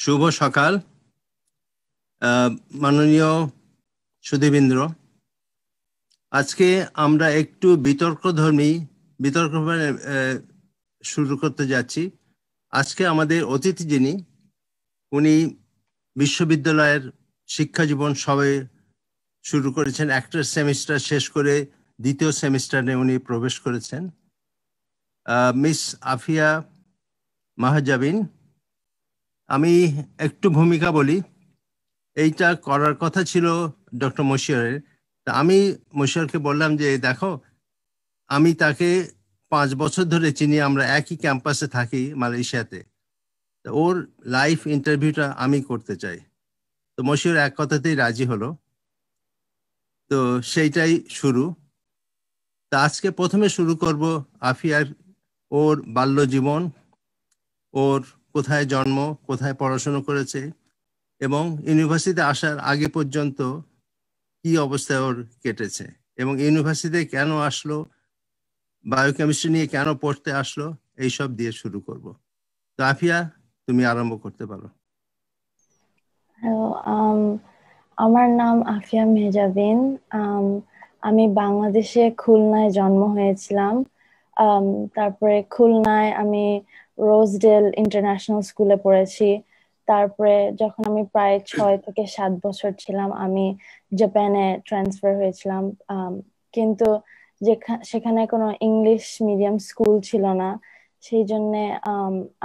শুভ সকাল মাননীয় সুধীবৃন্দ, আজকে আমরা একটু বিতর্ক শুরু করতে যাচ্ছি। আজকে আমাদের অতিথি যিনি, উনি বিশ্ববিদ্যালয়ের শিক্ষা জীবন সবে শুরু করেছেন, একটা সেমিস্টার শেষ করে দ্বিতীয় সেমিস্টারে উনি প্রবেশ করেছেন। মিস আফিয়া মাহজাবিন। আমি একটু ভূমিকা বলি। এইটা করার কথা ছিল ডক্টর মশিয়ারের। আমি মশিয়ারকে বললাম যে দেখো, আমি তাকে 5 বছর ধরে চিনি, আমরা একই ক্যাম্পাসে থাকি মালয়েশিয়াতে। ওর লাইফ ইন্টারভিউটা আমি করতে চাই। তো মশিয়ার এক কথাতেই রাজি হলো। তো সেইটাই শুরু। তা আজকে প্রথমে শুরু করব আফিয়ার ওর বাল্য জীবন, ওর কোথায় জন্ম, কোথায় পড়াশোনা করেছে এবং ইউনিভার্সিটিতে আসার আগে পর্যন্ত কি অবস্থায় ওর কেটেছে এবং ইউনিভার্সিটিতে কেন আসলো, বায়োকেমিস্ট্রি নিয়ে কেন পড়তে আসলো, এইসব দিয়ে শুরু করব। তো আফিয়া, তুমি আরম্ভ করতে পারো। হ্যালো, আমার নাম আফিয়া মেহজাবিন। আমি বাংলাদেশে খুলনায় জন্ম হয়েছিলাম। তারপরে খুলনায় আমি রোজডেল ইন্টারন্যাশনাল স্কুলে পড়েছি। তারপরে যখন আমি প্রায় 6 থেকে 7 বছর ছিলাম, আমি জাপানে ট্রান্সফার হয়েছিলাম। কিন্তু সেখানে কোনো ইংলিশ মিডিয়াম স্কুল ছিল না, সেই জন্যে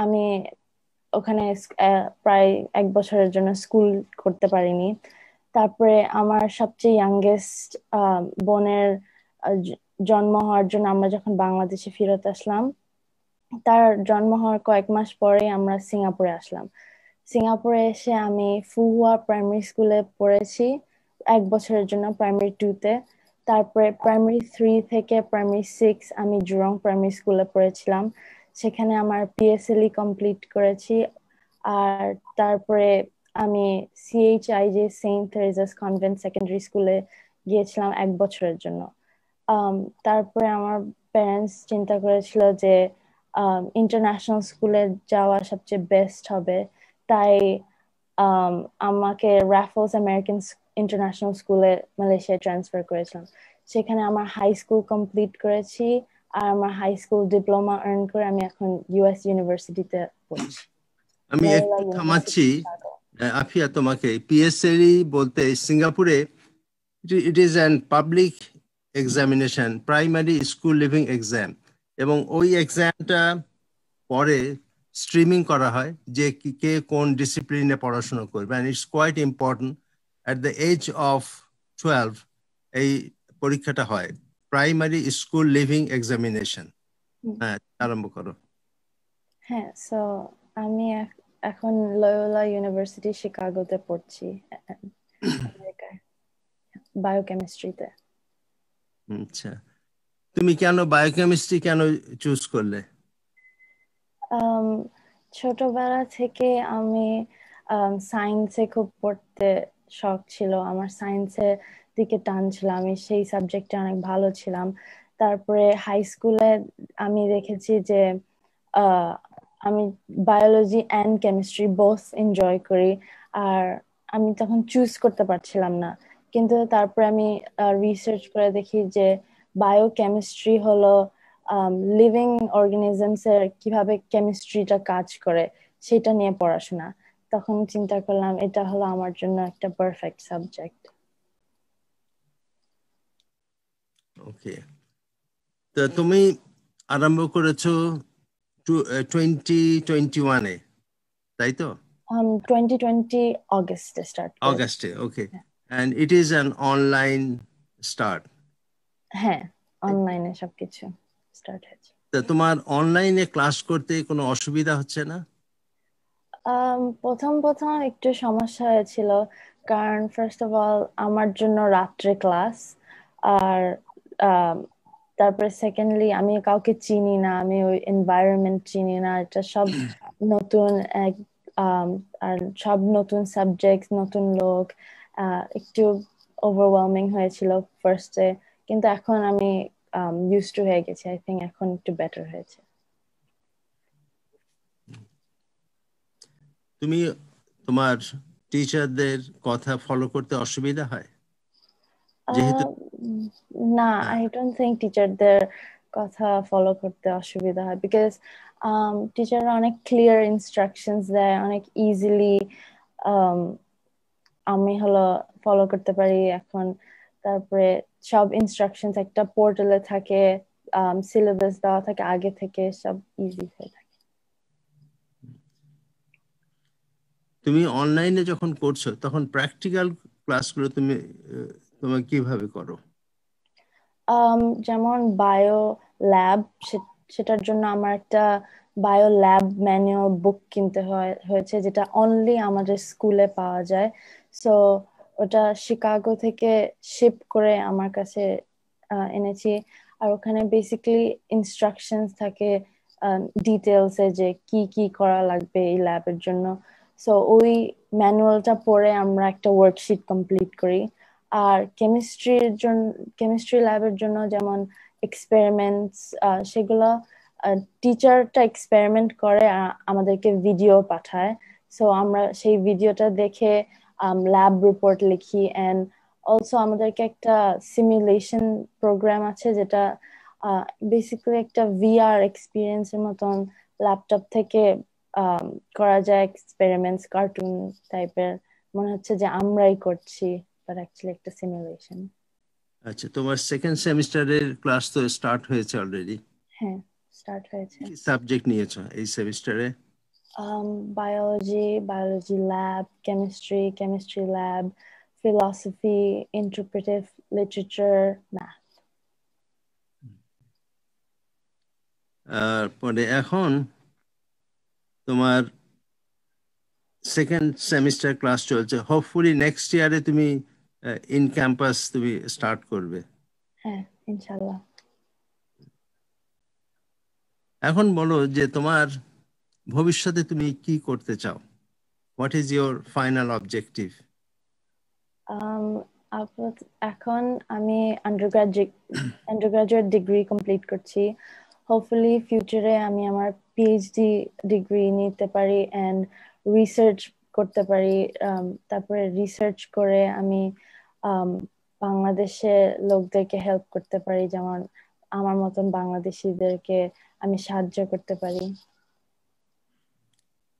আমি ওখানে প্রায় 1 বছরের জন্য স্কুল করতে পারিনি। তারপরে আমার সবচেয়ে ইয়াংগেস্ট বোনের জন্ম হওয়ার জন্য আমরা যখন বাংলাদেশে ফেরত আসলাম, তার জন্ম হওয়ার কয়েক মাস পরে আমরা সিঙ্গাপুরে আসলাম। সিঙ্গাপুরে এসে আমি ফুহুয়া প্রাইমারি স্কুলে পড়েছি 1 বছরের জন্য, প্রাইমারি 2-তে। তারপরে প্রাইমারি 3 থেকে প্রাইমারি 6 আমি জুরং প্রাইমারি স্কুলে পড়েছিলাম। সেখানে আমার পিএসএলই কমপ্লিট করেছি। আর তারপরে আমি সিএইচআইজে সেন্ট থেরেজাস কনভেন্ট সেকেন্ডারি স্কুলে গিয়েছিলাম 1 বছরের জন্য। তারপরে আমার প্যারেন্টস চিন্তা করেছিল যে ইন্টারন্যাশনাল স্কুলে যাওয়া সবচেয়ে বেস্ট হবে, তাই আমাকে রাফেলস আমেরিকান ইন্টারন্যাশনাল স্কুলে মালয়েশিয়ায় ট্রান্সফার করেছিলাম। সেখানে আমার হাই স্কুল কমপ্লিট করেছি, আর আমার হাই স্কুল ডিপ্লোমা আর্ন করে আমি এখন ইউএস ইউনিভার্সিটিতে পড়ছি। আমি একটু থামাচ্ছি আফিয়া তোমাকে। পিএসএলই বলতে সিঙ্গাপুরে ইট is an public examination, primary school living exam, এবং ওই এক্সামটা পরে স্ট্রিমিং করা হয় যে কে কোন ডিসিপ্লিনে পড়াশোনা করবে, and it's quite important. At the age of 12 এই পরীক্ষাটা হয়, প্রাইমারি স্কুল লিভিং এক্সামিনেশন। হ্যাঁ, আরম্ভ করো। হ্যাঁ, সো আমি এখন লয়োলা ইউনিভার্সিটি শিকাগোতে পড়ছি, আমেরিকায়, বায়োকেমিস্ট্রিতে। আচ্ছা, তুমি কেন বায়োকেমিস্ট্রি কেন চুজ করলে? ছোটবেলা থেকে আমি সায়েন্সে খুব পড়তে শখ ছিল, আমার সায়েন্সের দিকে টান ছিল, আমি সেই সাবজেক্টে অনেক ভালো ছিলাম। তারপরে হাই স্কুলে আমি দেখেছি যে আমি biology and chemistry both enjoy করি, আর আমি তখন চুজ করতে পারছিলাম না। কিন্তু তারপরে আমি রিসার্চ করে দেখি যে বায়োকেমিস্ট্রি হলো লিভিং অর্গানিজমস এর কিভাবে কেমিস্ট্রিটা কাজ করে সেটা নিয়ে পড়াশোনা। তখন চিন্তা করলাম এটা হলো আমার জন্য একটা পারফেক্ট সাবজেক্ট। ওকে, তো তুমি আরম্ভ করেছো 2021-এ, তাই তো? 2020 অগস্টে স্টার্ট করেছি। অগাস্টে, okay. And it is an online start. হ্যাঁ, অনলাইনে সবকিছু স্টার্ট হয়েছে। তা তোমার অনলাইনে ক্লাস করতে কোনো অসুবিধা হচ্ছে না? প্রথম প্রথম একটু সমস্যা হয়েছিল, কারণ ফার্স্ট অফ অল আমার জন্য রাত্রে ক্লাস, আর তারপরে সেকেন্ডলি আমি কাউকে চিনি না, আমি ওই এনভায়রনমেন্ট চিনি না, এটা সব নতুন আর সব নতুন সাবজেক্ট, নতুন লোক, একটু ওভারওয়েলমিং হয়েছিল ফার্স্টে। কিন্তু এখন আমি ইউজ টু হয়ে গেছি, আই থিঙ্ক এখন একটু বেটার হয়েছে। তুমি তোমার টিচারদের কথা ফলো করতে অসুবিধা হয় যেহেতু না, আই ডোন্ট থিঙ্ক টিচারদের কথা ফলো করতে অসুবিধা হয়, বিকজ টিচাররা অনেক ক্লিয়ার ইনস্ট্রাকশনস দেয়, অনেক ইজিলি আমি হলো ফলো করতে পারি এখন। তারপরে সব ইনস্ট্রাকশনস একটা পোর্টালে থাকে, সিলেবাস দেওয়া থাকে আগে থেকে, সব ইজি হয়ে থাকে। তুমি অনলাইনে যখন করছো তখন প্র্যাকটিক্যাল ক্লাসগুলো তোমার কিভাবে করো? যেমন বায়ো ল্যাব, সেটার জন্য আমার একটা বায়ো ল্যাব ম্যানুয়াল বুক কিনতে হয়েছে, যেটা অনলি আমাদের স্কুলে পাওয়া যায়। সো ওটা শিকাগো থেকে শিপ করে আমার কাছে এনেছি। আর ওখানে বেসিক্যালি ইনস্ট্রাকশনস থাকে ডিটেলসে যে কি কি করা লাগবে এই ল্যাবের জন্য। সো ওই ম্যানুয়ালটা পড়ে আমরা একটা ওয়ার্কশিট কমপ্লিট করি। আর কেমিস্ট্রি ল্যাবের জন্য যেমন এক্সপেরিমেন্টস, সেগুলো টিচারটা এক্সপেরিমেন্ট করে আমাদেরকে ভিডিও পাঠায়। সো আমরা সেই ভিডিওটা দেখে ল্যাব রিপোর্ট লিখি। অ্যান্ড অলসো আমাদেরকে একটা সিমুলেশন প্রোগ্রাম আছে, যেটা বেসিক্যালি একটা ভিআর এক্সপিরিয়েন্সের মতন ল্যাপটপ থেকে করা যায় এক্সপেরিমেন্টস, কার্টুন টাইপের, মনে হচ্ছে যে আমরাই করছি, বাট অ্যাকচুয়ালি একটা সিমুলেশন। আচ্ছা, তোমার সেকেন্ড সেমিস্টারের ক্লাস তো স্টার্ট হয়েছে অলরেডি। হ্যাঁ, স্টার্ট হয়েছে। কি সাবজেক্ট নিয়েছো এই সেমিস্টারে? Biology lab, chemistry lab, philosophy, interpretive literature, math. পরে এখন তোমার সেকেন্ড সেমিস্টার ক্লাস চলছে, হোপফুলি নেক্সট ইয়ারে তুমি ইন ক্যাম্পাস তুমি স্টার্ট করবে। হ্যাঁ, ইনশাল্লাহ। এখন বলো যে তোমার ভবিষ্যতে তুমি কি করতে চাও? What is your final objective? এখন আমি আন্ডারগ্রাজুয়েট ডিগ্রি কমপ্লিট করছি। হোপফুলি ফিউচারে আমি আমার পিএইচডি ডিগ্রি নিতে পারি অ্যান্ড রিসার্চ করতে পারি। তারপরে রিসার্চ করে আমি বাংলাদেশে লোকদেরকে হেল্প করতে পারি, যেমন আমার মতন বাংলাদেশিদেরকে আমি সাহায্য করতে পারি।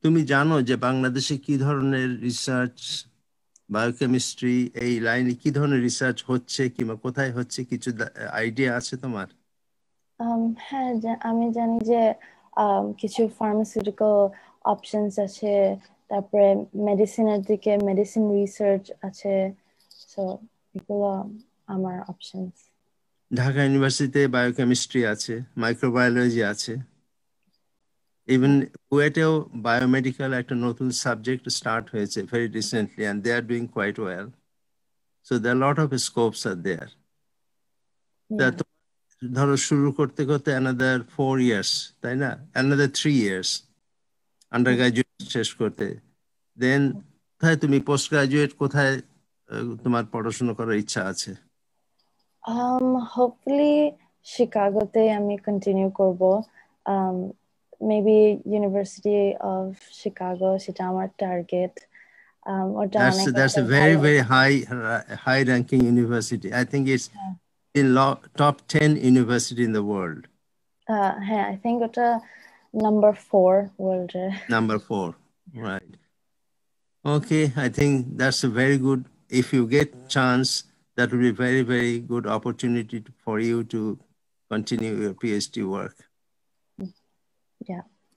তুমি জানো যে বাংলাদেশে কি ধরনের রিসার্চ, বায়োকেমিস্ট্রি এই লাইনে কি ধরনের রিসার্চ হচ্ছে কিংবা কোথায় হচ্ছে, কিছু আইডিয়া আছে তোমার? হ্যাঁ, আমি জানি যে কিছু ফার্মাসিউটিক্যাল অপশনস আছে, তারপরে মেডিসিনের দিকে মেডিসিন রিসার্চ আছে। সো এগুলো আমার অপশনস। ঢাকা ইউনিভার্সিটিতে বায়োকেমিস্ট্রি আছে, মাইক্রোবায়োলজি আছে, ইভেন কুয়েটেও বায়োমেডিক্যাল একটা নতুন সাবজেক্ট স্টার্ট হয়েছে very recently, and they are doing quite well. So there lot of scopes are there. ধরো শুরু করতে করতে অ্যানাদার 4 years, তাই না? অ্যানাদার 3 years আন্ডার গ্রাজুয়েট শেষ করতে। দেন কোথায় তুমি পোস্ট গ্রাজুয়েট, কোথায় তোমার পড়াশোনা করার ইচ্ছা আছে? হোপফুলি শিকাগোতে আমি কন্টিনিউ করব। মেবি ইউনিভার্সিটি অফ শিকাগো, সেটা আমার টার্গেট। ওটা অনেক That's একটা a very ভালো। very high ranking university. I think it's in top 10 university in the world. হ্যাঁ, আই থিঙ্ক ওটা নাম্বার 4 ওয়ার্ল্ডে। Number 4, right? Okay, I think that's a very good. If you get chance, that will be very very good opportunity for you to continue your PhD work.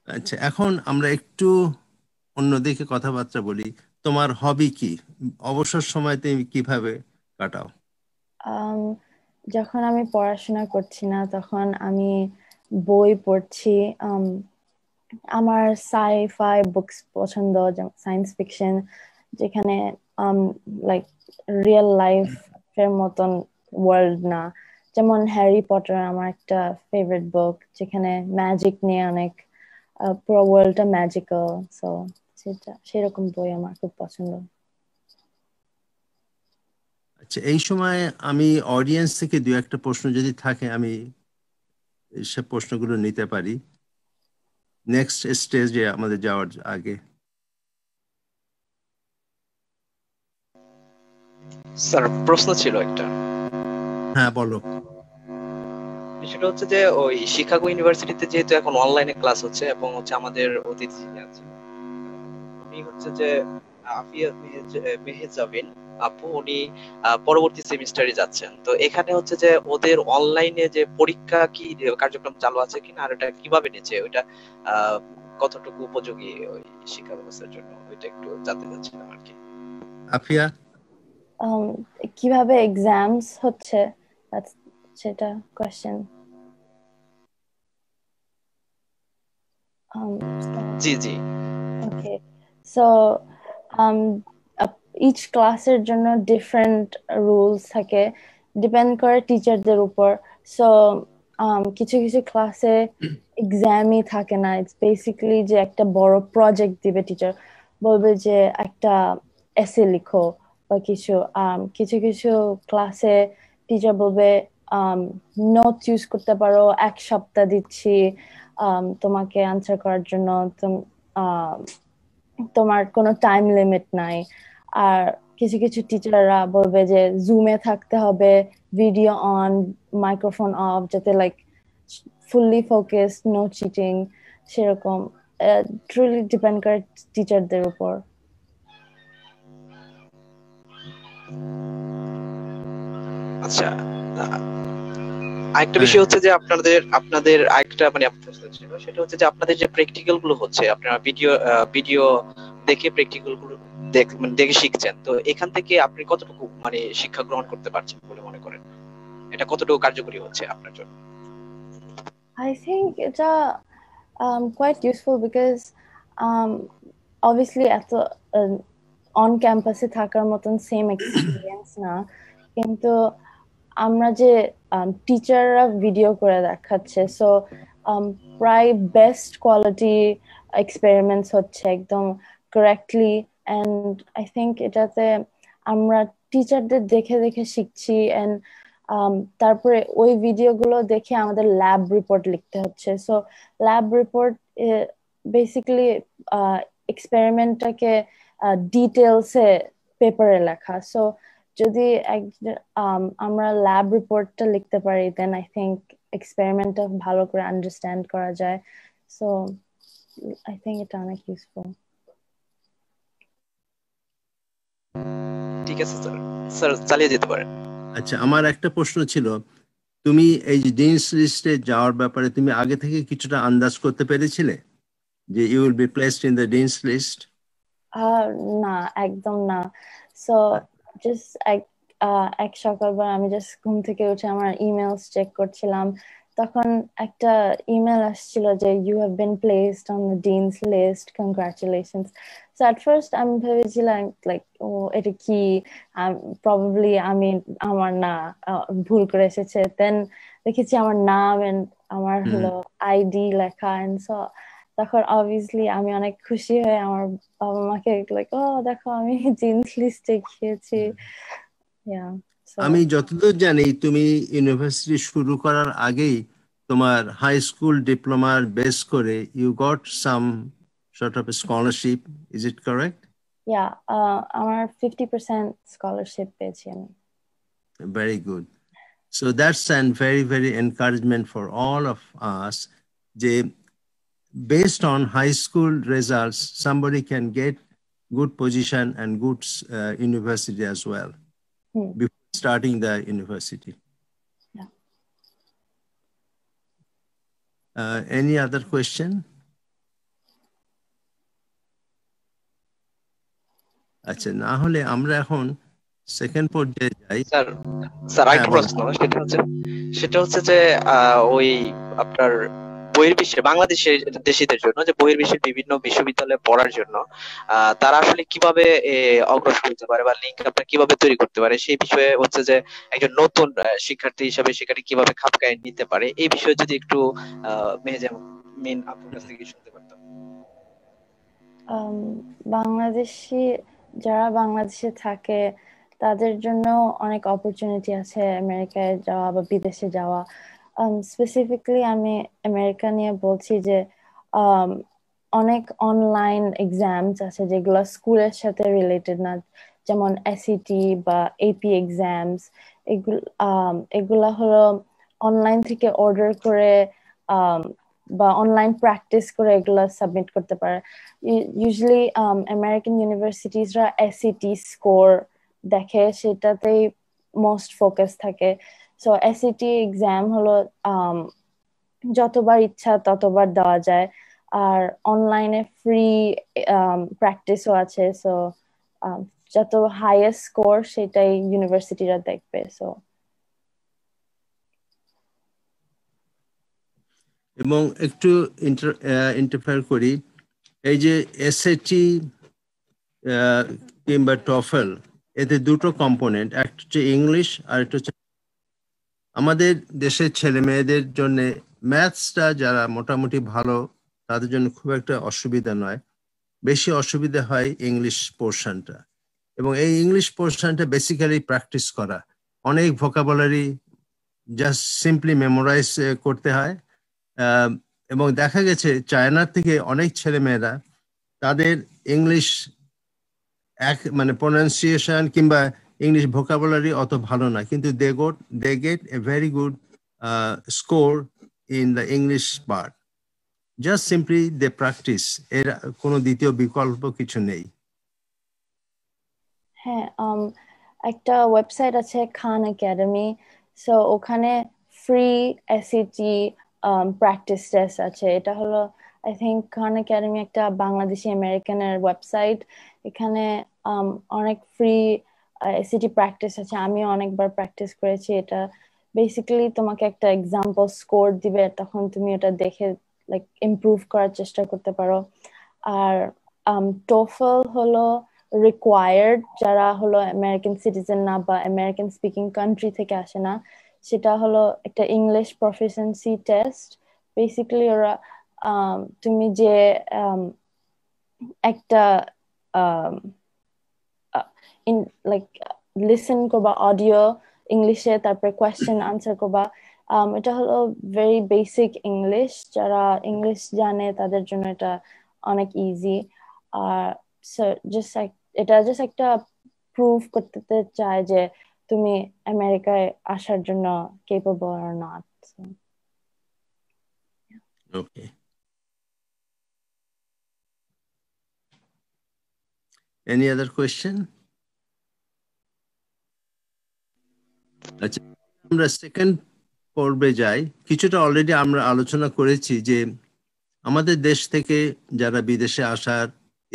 আচ্ছা, এখন আমরা একটু অন্যদিকে কথাবার্তা বলি। তোমার হবি কি? অবসর সময় তুমি কিভাবে কাটাও? যখন আমি পড়াশোনা করছি না, তখন আমি বই পড়ছি। আমার সাই-ফাই বুকস পছন্দ, যেমন সায়েন্স ফিকশন, যেখানে লাইক রিয়েল লাইফের মতন ওয়ার্ল্ড না। যেমন হ্যারি পটার আমার একটা ফেভারিট বুক, যেখানে ম্যাজিক নিয়ে অনেক, পুরো ওয়ার্ল্ডটা ম্যাজিক্যাল। সো সেরকম বই আমার খুব পছন্দ। আচ্ছা, এই সময় আমি অডিয়েন্স থেকে দু একটা প্রশ্ন যদি থাকে, আমি সব প্রশ্নগুলো নিতে পারি নেক্সট স্টেজে আমাদের যাওয়ার আগে। স্যার প্রশ্ন ছিল একটা, হ্যাঁ বলো। সেটা হচ্ছে যে ওই শিকাগো ইউনিভার্সিটিতে যেহেতু এখন অনলাইনে ক্লাস হচ্ছে এবং হচ্ছে আমাদের অতিথি যিনি আছেন উনি হচ্ছে যে আফিয়া মেহেজাবিন আপু, উনি পরবর্তী সেমিস্টারে যাচ্ছেন। তো এখানে হচ্ছে যে ওদের অনলাইনে যে পরীক্ষা কি কার্যক্রম চালু আছে কিনা, আর ওটা কিভাবে নিচ্ছে, ওইটা কতটুকু উপযোগী ওই শিক্ষা ব্যবস্থার জন্য, ওইটা একটু জানতে চাচ্ছিলাম আর কি। আফিয়া, কিভাবে এক্সামস হচ্ছে সেটা কোয়েশ্চেন। জি জি। Okay, so each ক্লাসের জন্য ডিফারেন্ট রুলস থাকে, ডিপেন্ড করে টিচারদের উপর। সো কিছু কিছু ক্লাসে এক্সামই থাকে না, ইটস বেসিক্যালি যে একটা বড় প্রজেক্ট দিবে টিচার, বলবে যে একটা এসে লিখো বা কিছু। কিছু কিছু ক্লাসে টিচার বলবে নোটস ইউজ করতে পারো, 1 সপ্তাহ দিচ্ছি তোমাকে আনসার করার জন্য, তোমার কোনো টাইম লিমিট নাই। আর কিছু কিছু টিচাররা বলবে যে জুমে থাকতে হবে, ভিডিও অন, মাইক্রোফোন অফ, যাতে like fully focus, no cheating, সেরকম। ট্রুলি ডিপেন্ড করে টিচারদের উপর। আচ্ছা, আরেকটা বিষয় হচ্ছে যে আপনাদের আরেকটা মানে প্রশ্ন ছিল, সেটা হচ্ছে যে আপনাদের যে প্র্যাকটিক্যাল গুলো হচ্ছে, আপনারা ভিডিও দেখে প্র্যাকটিক্যাল গুলো দেখে শিখছেন, তো এখান থেকে আপনি কতটুকু মানে শিক্ষা গ্রহণ করতে পারছেন বলে মনে করেন? এটা কতটুকু কার্যকরী হচ্ছে আপনার জন্য? I think এটা quite useful because obviously এত অন ক্যাম্পাসে থাকার মতন সেম এক্সপিরিয়েন্স না, কিন্তু আমরা যে টিচাররা ভিডিও করে দেখাচ্ছে, সো প্রায় বেস্ট কোয়ালিটি এক্সপেরিমেন্টস হচ্ছে একদম কারেক্টলি। এন্ড আই থিঙ্ক এটাতে আমরা টিচারদের দেখে দেখে শিখছি। এন্ড তারপরে ওই ভিডিওগুলো দেখে আমাদের ল্যাব রিপোর্ট লিখতে হচ্ছে। সো ল্যাব রিপোর্ট বেসিক্যালি এক্সপেরিমেন্টটাকে ডিটেলসে পেপারে লেখা। সো যদি আমরা ল্যাব রিপোর্টটা লিখতে পারি, দেন আই থিঙ্ক এক্সপেরিমেন্টটা ভালো করে আন্ডারস্ট্যান্ড করা যায়। সো আই থিঙ্ক এটা অনেক ইউজফুল। ঠিক আছে স্যার, স্যার চালিয়ে যেতে পারেন। আচ্ছা, আমার একটা প্রশ্ন ছিল, তুমি এই যে ডিনস লিস্টে যাওয়ার ব্যাপারে তুমি আগে থেকে কিছুটা আন্দাজ করতে পেরেছিলে যে you will be placed in the dean's list? না, একদম না। সো জাস্ট এক সকালবেলা আমি জাস্ট ঘুম থেকে উঠে আমার ইমেলস চেক করছিলাম, তখন একটা ইমেল আসছিল যে you have been placed on the dean's list, congratulations. So at first আমি ভেবেছিলাম লাইক, ও এটা কি, প্রবাবলি আমার না, ভুল করে এসেছে। দেন দেখেছি আমার নাম এন্ড আমার হলো আইডি লেখা, এন্ড সো তখন অবভিয়াসলি আমি অনেক খুশি হয়ে আমার বাবা মাকে লাইক, ও দেখো আমি জিন্স লিস্টে গিয়েছি। আমি যতদূর জানি তুমি ইউনিভার্সিটি শুরু করার আগেই তোমার হাই স্কুল ডিপ্লোমার বেস করে you got some sort of scholarship, is it correct? আমার 50% স্কলারশিপ পেয়েছি আমি। Very good. So that's a very, very encouragement for all of us. Based on high school results, somebody can get good position and good university as well before starting the university. Yeah. Any other question? আচ্ছা, না হলে আমরা এখন second পর্যায়ে যাই। Sir আরেকটা প্রশ্ন, সেটা হচ্ছে যে ওই আপনার বহির্বিশ্বে বাংলাদেশের দেশীদের জন্য যে বহির্বিশ্বের বিভিন্ন বিশ্ববিদ্যালয়ে পড়ার জন্য তারা আসলে কিভাবে অগ্রসর হতে পারে বা লিঙ্ক আপনার কিভাবে তৈরি করতে পারে, সেই বিষয়ে হচ্ছে যে একজন নতুন শিক্ষার্থী হিসেবে সেখানে কিভাবে খাপ খাইয়ে নিতে পারে, এই বিষয়ে যদি একটু মেহেজাবিন আপুর কাছ থেকে শুনতে পারতাম। যারা বাংলাদেশে থাকে তাদের জন্য অনেক অপরচুনিটি আছে আমেরিকায় যাওয়া বা বিদেশে যাওয়া। স্পেসিফিকলি আমি আমেরিকা নিয়ে বলছি যে অনেক অনলাইন এক্সামস আছে যেগুলো স্কুলের সাথে রিলেটেড না, যেমন এসইটি বা এপি এক্সামস, এগুলা হলো অনলাইন থেকে অর্ডার করে বা অনলাইন প্র্যাকটিস করে এগুলা সাবমিট করতে পারে। ইউজুয়ালি আমেরিকান ইউনিভার্সিটিজরা এসইটি স্কোর দেখে, সেটাতেই মোস্ট ফোকাস থাকে। সো এসইটি এক্সাম হলো যতবার ইচ্ছা ততবার দেওয়া যায়, আর অনলাইনে ফ্রি প্র্যাকটিসও আছে। সো যত হাইয়েস্ট স্কোর সেটাই ইউনিভার্সিটিরা দেখবে। সো এবং একটু ইন্টারফেয়ার করি, এই যে এসএটি কিংবা টফেল, এতে দুটো কম্পোনেন্ট, একটা হচ্ছে ইংলিশ আর একটা হচ্ছে আমাদের দেশের ছেলে মেয়েদের জন্য ম্যাথসটা যারা মোটামুটি ভালো তাদের জন্য খুব একটা অসুবিধা নয়, বেশি অসুবিধা হয় ইংলিশ পোর্শনটা। এবং এই ইংলিশ পোর্শনটা বেসিক্যালি প্র্যাকটিস করা, অনেক ভোকাবুলারি জাস্ট সিম্পলি মেমোরাইজ করতে হয়। এবং দেখা গেছে চায়নার থেকে অনেক ছেলেমেয়েরা তাদের ইংলিশ মানে প্রনাউন্সিয়েশন কিংবা ইংলিশ ভোকাবুলারি অত ভালো না, কিন্তু they get a very good score in the English part, just simply they practice. এর কোনো দ্বিতীয় বিকল্প কিছু নেই। হ্যাঁ, একটা ওয়েবসাইট আছে খান একাডেমি। সো ওখানে ফ্রি এসইটি প্র্যাকটিস টেস্ট আছে। এটা হলো আই থিঙ্ক খান একাডেমি একটা বাংলাদেশি আমেরিকানের ওয়েবসাইট। এখানে অনেক ফ্রি এসইটি প্র্যাকটিস আছে। আমিও অনেকবার প্র্যাকটিস করেছি। এটা বেসিক্যালি তোমাকে একটা এক্সাম্পল স্কোর দিবে, তখন তুমি এটা দেখে লাইক ইমপ্রুভ করার চেষ্টা করতে পারো। আর টোফেল হলো রিকোয়ার্ড, যারা হলো আমেরিকান সিটিজেন না বা আমেরিকান স্পিকিং কান্ট্রি থেকে আসে না। সেটা হলো একটা ইংলিশ প্রফিসিয়েন্সি টেস্ট। বেসিক্যালি ওরা তুমি যে একটা লাইক লিসেন করবা অডিও ইংলিশে, তারপরে কোয়েশ্চেন আনসার করবা। এটা হলো ভেরি বেসিক ইংলিশ, যারা ইংলিশ জানে তাদের জন্য এটা অনেক ইজি। আর এটা জাস্ট একটা প্রুভ করতে চায় যে তুমি আমেরিকায় আসার জন্য capable or not. Okay, any other question? আচ্ছা, আমরা সেকেন্ড পর্বে যাই। কিছুটা অলরেডি আমরা আলোচনা করেছি যে আমাদের দেশ থেকে যারা বিদেশে আসার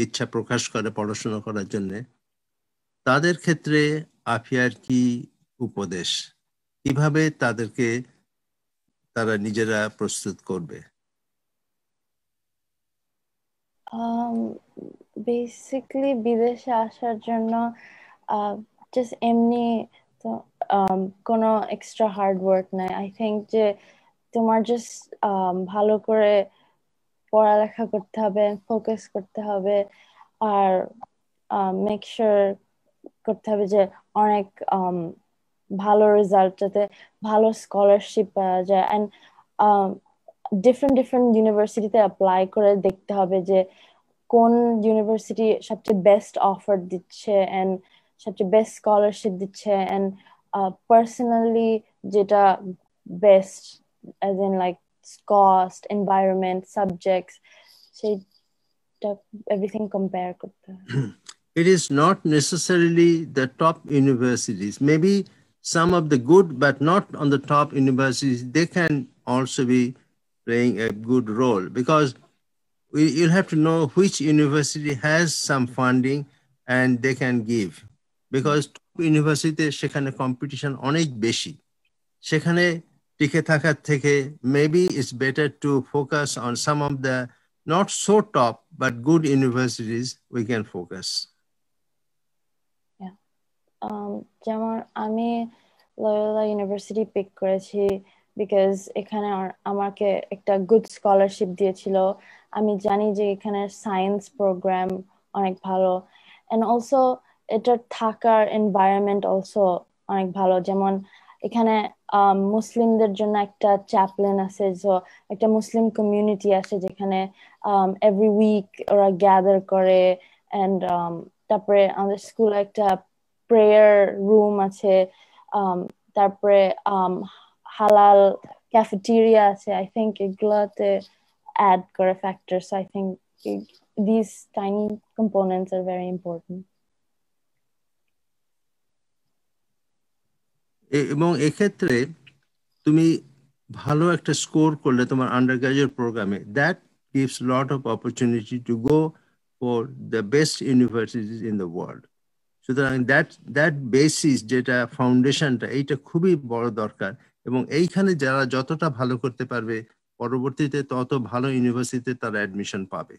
ইচ্ছা প্রকাশ করে পড়াশোনা করার জন্য, তাদের ক্ষেত্রে আফিয়ার কি উপদেশ, কিভাবে তাদেরকে তারা নিজেরা প্রস্তুত করবে? বেসিক্যালি বিদেশে আসার জন্য জাস্ট এমনি তো কোনো এক্সট্রা হার্ড ওয়ার্ক নাই। আই থিঙ্ক যে তোমার জাস্ট ভালো করে পড়ালেখা করতে হবে, ফোকাস করতে হবে, আর মেক শিওর করতে হবে যে অনেক ভালো রেজাল্ট, যাতে ভালো স্কলারশিপ পাওয়া যায়। অ্যান্ড ডিফারেন্ট ডিফারেন্ট ইউনিভার্সিটিতে অ্যাপ্লাই করে দেখতে হবে যে কোন ইউনিভার্সিটি সবচেয়ে বেস্ট অফার দিচ্ছে এন্ড সবচেয়ে বেস্ট স্কলারশিপ দিচ্ছে, এন্ড পার্সোনালি যেটা best as in like cost, environment, subjects, সেইটা এভরিথিং কম্পেয়ার করতে হবে। It is not necessarily the top universities. Maybe some of the good, but not on the top universities, they can also be playing a good role, because you'll have to know which university has some funding and they can give. Because top university সেখানে competition অনেক বেশি, সেখানে টিকে থাকার থেকে maybe it's better to focus on some of the not so top but good universities we can focus. যেমন আমি Loyola university pick করেছি বিকজ এখানে আমাকে একটা গুড স্কলারশিপ দিয়েছিল। আমি জানি যে এখানে সায়েন্স প্রোগ্রাম অনেক ভালো, এন্ড অলসো এটা থাকার এনভায়রনমেন্ট অলসো অনেক ভালো। যেমন এখানে মুসলিমদের জন্য একটা চ্যাপলেন আছে, সো একটা মুসলিম কমিউনিটি আছে যেখানে এভরি উইক ওরা গ্যাদার করে, এন্ড তারপরে আমাদের স্কুলে একটা প্রেয়ার রুম আছে, তারপরে হালাল ক্যাফেটেরিয়া আছে। আই থিঙ্ক এগুলাতে add করে factors. So I think these tiny components are very important. এবং এক্ষেত্রে তুমি ভালো একটা স্কোর করলে তোমার আন্ডার গ্রাজুয়েট প্রোগ্রামে, that gives lot of opportunity to go for the best universities in the world. সুতরাং দ্যাট বেসিস, যেটা ফাউন্ডেশনটা, এইটা খুবই বড় দরকার। এবং এইখানে যারা যতটা ভালো করতে পারবে, পরবর্তীতে তত ভালো ইউনিভার্সিটিতে তারা অ্যাডমিশন পাবে।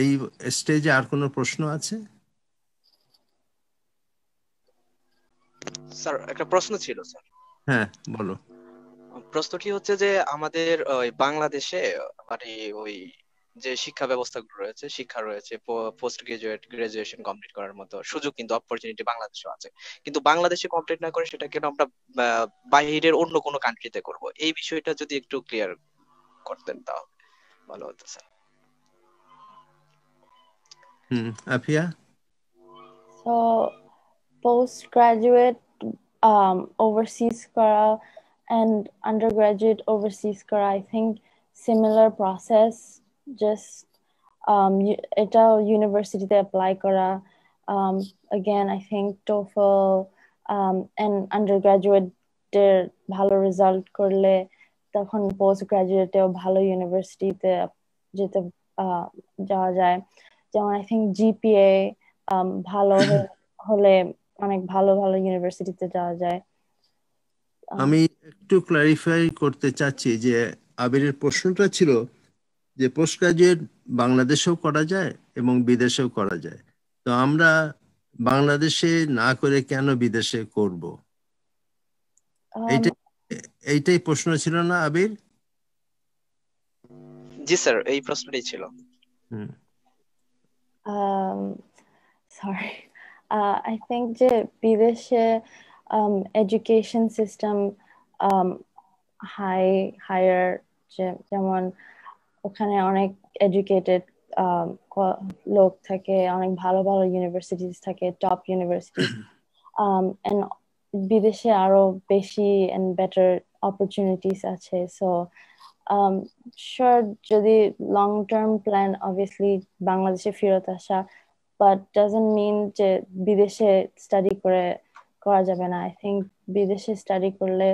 এই স্টেজে আর কোনো প্রশ্ন আছে? স্যার একটা প্রশ্ন ছিল স্যার। হ্যাঁ বলো। প্রশ্নটি হচ্ছে যে আমাদের ওই বাংলাদেশে মানে ওই যে শিক্ষা ব্যবস্থাগুলো রয়েছে, শিক্ষা রয়েছে, পোস্ট গ্রাজুয়েট, গ্রাজুয়েশন কমপ্লিট করার মতো সুযোগ কিন্তু অপরচুনিটি বাংলাদেশেও আছে, কিন্তু বাংলাদেশে কমপ্লিট না করে সেটা কেন আমরা বাইরের অন্য কোনো কান্ট্রিতে করব? এই বিষয়টা যদি একটু ক্লিয়ার করতেন তাহলে ভালো হতো sir. Afia? So postgraduate overseas kara and undergraduate overseas kara, I think similar process, just এটা ইউনিভার্সিটিতে অ্যাপ্লাই করা। Again, I think TOEFL and undergraduate-এর ভালো রেজাল্ট করলে তখন পোস্ট গ্রাজুয়েটেও ভালো ইউনিভার্সিটিতে যেতে যাওয়া যায়। যেমন আই থিঙ্ক জিপিএ ভালো হলে অনেক ভালো ভালো ইউনিভার্সিটিতে যাওয়া যায়। আমি একটু ক্লারিফাই করতে চাচ্ছি যে আবিরের প্রশ্নটা ছিল যে পোস্ট গ্রাজুয়েট বাংলাদেশেও করা যায় এবং বিদেশেও করা যায়, তো আমরা বাংলাদেশে না করে কেন বিদেশে করব? এইটাই প্রশ্ন ছিল না আবির? জি স্যার, এই প্রশ্নটাই ছিল। সরি, আই থিঙ্ক যে বিদেশে এডুকেশন সিস্টেম হায়ার, যেমন ওখানে অনেক এডুকেটেড লোক থাকে, অনেক ভালো ভালো ইউনিভার্সিটিস থাকে, টপ ইউনিভার্সিটিস, এন্ড বিদেশে আরো বেশি এন্ড বেটার অপরচুনিটিস আছে। সো শিওর, যদি লং টার্ম প্ল্যান অবভিয়াসলি বাংলাদেশে ফেরত আসা, বাট ডাজন্ট মিন যে বিদেশে স্টাডি করা যাবে না। আই থিঙ্ক বিদেশে স্টাডি করলে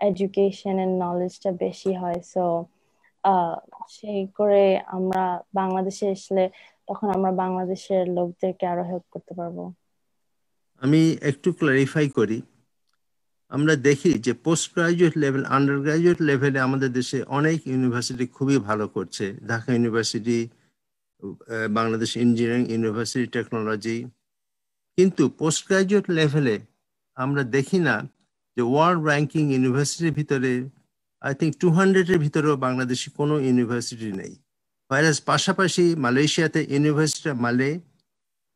এডুকেশন এন্ড নলেজটা বেশি হয়। সো সেই করে আমরা বাংলাদেশে আসলে তখন আমরা বাংলাদেশের লোকদেরকে আরো হেল্প করতে পারবো। আমি একটু ক্লারিফাই করি। আমরা দেখি যে post graduate level, under graduate লেভেলে আমাদের দেশে অনেক ইউনিভার্সিটি খুবই ভালো করছে। Dhaka university, Bangladesh engineering university, technology. কিন্তু পোস্ট গ্রাজুয়েট লেভেলে আমরা দেখি না যে ওয়ার্ল্ড র্যাঙ্কিং ইউনিভার্সিটির ভিতরে আই থিঙ্ক 200-এর ভিতরেও বাংলাদেশি কোনো ইউনিভার্সিটি নেই। ভাইরাস পাশাপাশি মালয়েশিয়াতে ইউনিভার্সিটি মালে,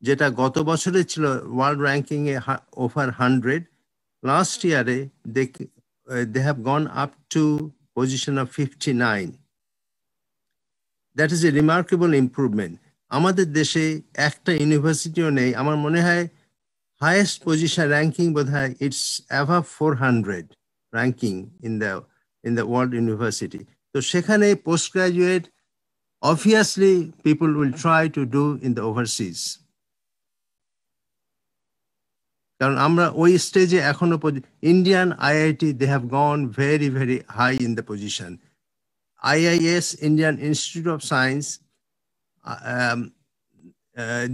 যেটা গত বছরে ছিল ওয়ার্ল্ড র্যাঙ্কিং এ ওভার 100, লাস্ট ইয়ারে they have gone up to position of 59. That is a remarkable improvement. আমাদের দেশে একটা ইউনিভার্সিটিও নেই। আমার মনে হয় highest position ranking বোধহয় it's above 400 ranking in the world university. তো সেখানে post graduate obviously people will try to do in the overseas. কারণ আমরা ওই স্টেজে এখনো Indian IIT they have gone very very high in the position. IIS, Indian Institute of Science,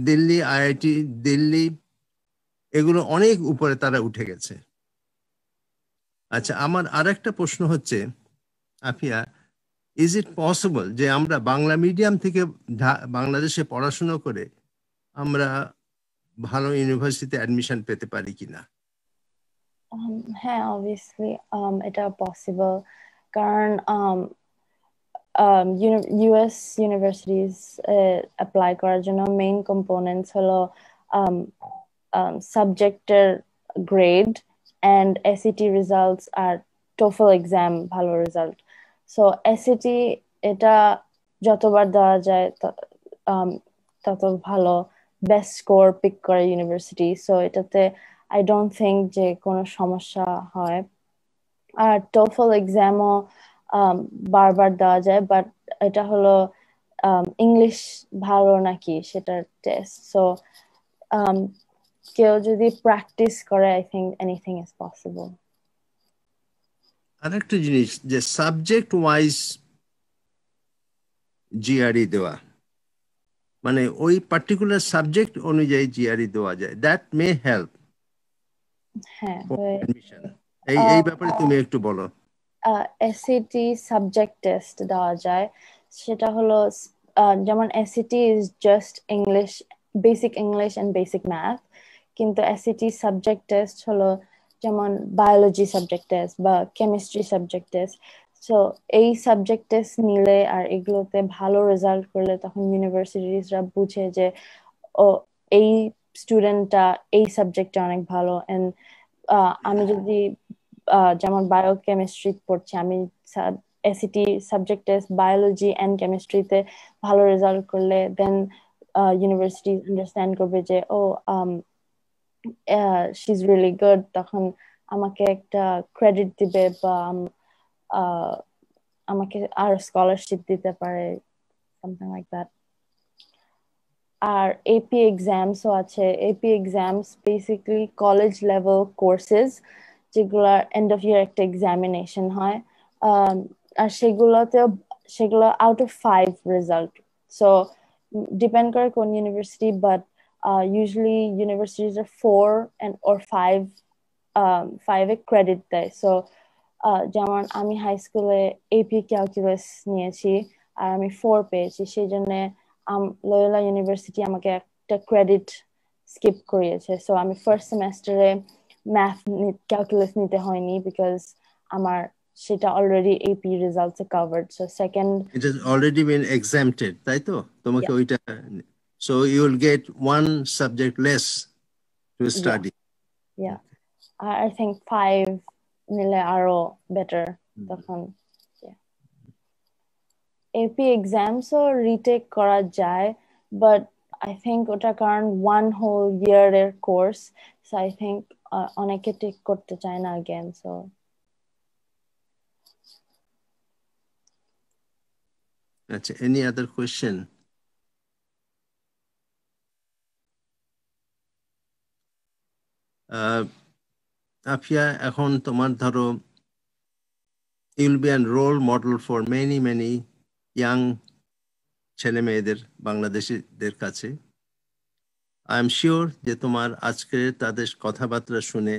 Delhi IIT Delhi, এগুলো অনেক উপরে তারা উঠে গেছে। আচ্ছা, আমার আরেকটা প্রশ্ন হচ্ছে আফিয়া, ইজ ইট পসিবল যে আমরা বাংলা মিডিয়াম থেকে বাংলাদেশে পড়াশোনা করে আমরা ভালো ইউনিভার্সিটিতে অ্যাডমিশন পেতে পারি কিনা? হ্যাঁ, অবভিয়াসলি এটা পসিবল, কারণ ইউএস ইউনিভার্সিটিস অ্যাপ্লাই করার জন্য মেইন কম্পোনেন্টস হলো সাবজেক্টের গ্রেড and SAT results আর TOEFL এক্সাম ভালো রেজাল্ট। সো SAT এটা যতবার দেওয়া যায় তত ভালো, বেস্ট স্কোর পিক করে ইউনিভার্সিটি। সো এটাতে আই ডোন্ট থিঙ্ক যে কোনো সমস্যা হয়। আর টোফল এক্সামও বারবার দেওয়া যায়, বাট এটা হলো ইংলিশ ভালো নাকি সেটার টেস্ট। সো কেউ যদি প্র্যাকটিস করে, I think anything is possible. আরেকটা জিনিস, যে সাবজেক্ট ওয়াইজ জিআরই দেওয়া, মানে ওই পার্টিকুলার সাবজেক্ট অনুযায়ী জিআরই দেওয়া যায়, দ্যাট মে হেল্প হ্যাঁ, ফর অ্যাডমিশন। এই ব্যাপারে তুমি একটু বলো। এসএটি সাবজেক্ট টেস্ট দেওয়া যায়, সেটা হলো যেমন SAT is just English, basic English and basic math, কিন্তু এসএটি সাবজেক্ট টেস্ট হলো যেমন বায়োলজি সাবজেক্ট টেস্ট বা কেমিস্ট্রি সাবজেক্ট টেস্ট। সো এই সাবজেক্ট টেস্ট নিলে আর এগুলোতে ভালো রেজাল্ট করলে তখন ইউনিভার্সিটিজরা বুঝে যে ও এই স্টুডেন্টটা এই সাবজেক্টে অনেক ভালো। এন্ড আমি যদি যেমন বায়োকেমিস্ট্রি পড়ছি, আমি এসিটি সাবজেক্ট টেস্ট বায়োলজি এন্ড কেমিস্ট্রিতে ভালো রেজাল্ট করলে দেন ইউনিভার্সিটি আন্ডারস্ট্যান্ড করবে যে ও শি ইজ রিয়েলি গুড, তখন আমাকে একটা ক্রেডিট দিবে বা আমাকে আর স্কলারশিপ দিতে পারে, সামথিং লাইক দ্যাট। আর এপি এক্সামসও আছে। AP exams basically college level courses, যেগুলো এন্ড অফ ইয়ার একটা এক্সামিনেশন হয়, আর সেগুলো out of 5 result. So depend করে কোন university, but usually universities 4 or 5 credit দেয়। সো যেমন আমি হাই স্কুলে এপি ক্যালকুলাস নিয়েছি আর আমি 4 পেয়েছি, সেই জন্য লোয়োলা ইউনিভার্সিটি আমাকে একটা ক্রেডিট স্কিপ করিয়েছে। সো আমি ফার্স্ট সেমেস্টারে ম্যাথ ক্যালকুলাস নিতে হয়নি, বিকজ আমার সেটা অলরেডি এপি রেজাল্টস এ covered. So second it has already been exempted, তাই তো? তোমাকে ওইটা, so you will get one subject less to study. Yeah, I think 5 নিলে আরো বেটার তখন। এপি এক্সামসও রিটেক করা যায়, বাট আই থিঙ্ক ওটা কারণ 1 হোল ইয়ারের কোর্স, সো আই থিঙ্ক অনেকে টেক করতে চায় না again. So আচ্ছা, এনি আদার কোয়েশ্চেন? আফিয়া, এখন তোমার ধরো you'll be a role model for many young ছেলে মেয়েদের, বাংলাদেশিদের কাছে। আই এম শিওর যে তোমার আজকে তাদের কথাবার্তা শুনে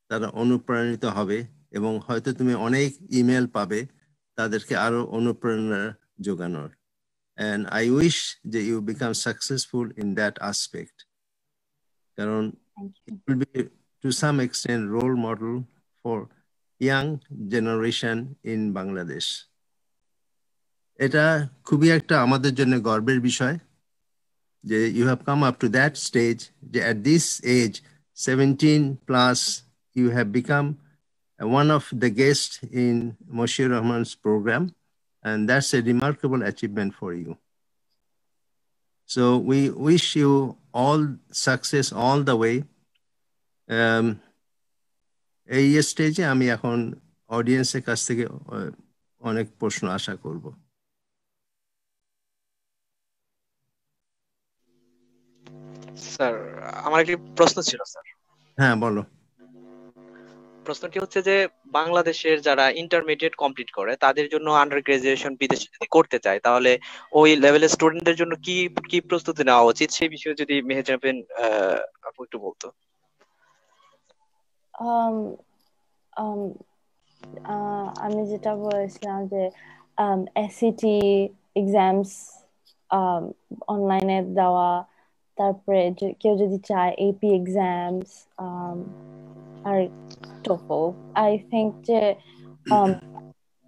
তারা অনুপ্রাণিত হবে, এবং হয়তো তুমি অনেক ইমেল পাবে তাদেরকে আরো অনুপ্রেরণা যোগানোর। And I wish that you become successful in that aspect. কারণ it will be to some extent role model for young generation in Bangladesh. এটা খুবই একটা আমাদের জন্য গর্বের বিষয় যে you have come up to that stage, যে at this age 17 plus you have become one of the guests in Moshiur Rahman's program, and that's a remarkable achievement for you. So we wish you all success all the way. এই স্টেজে আমি এখন অডিয়েন্সের কাছ থেকে অনেক প্রশ্ন আশা করব। স্যার, আমার একটি প্রশ্ন ছিল স্যার। হ্যাঁ, বলো। প্রশ্নটি হচ্ছে যে বাংলাদেশের যারা ইন্টারমিডিয়েট কমপ্লিট করে তাদের জন্য আন্ডার গ্রাজুয়েশন বিদেশে যদি করতে চায়, তাহলে ওই লেভেলের স্টুডেন্টদের জন্য কি কি প্রস্তুতি নেওয়া উচিত, সেই বিষয়ে যদি মেহেজাবিন আপু একটু বলতো। আমি যেটা বলেছিলাম যে এসিটি এক্সামস অনলাইনে দেওয়া, তারপরে কেউ যদি চায় এপি এক্সামস আর টোফল, আই থিঙ্ক যে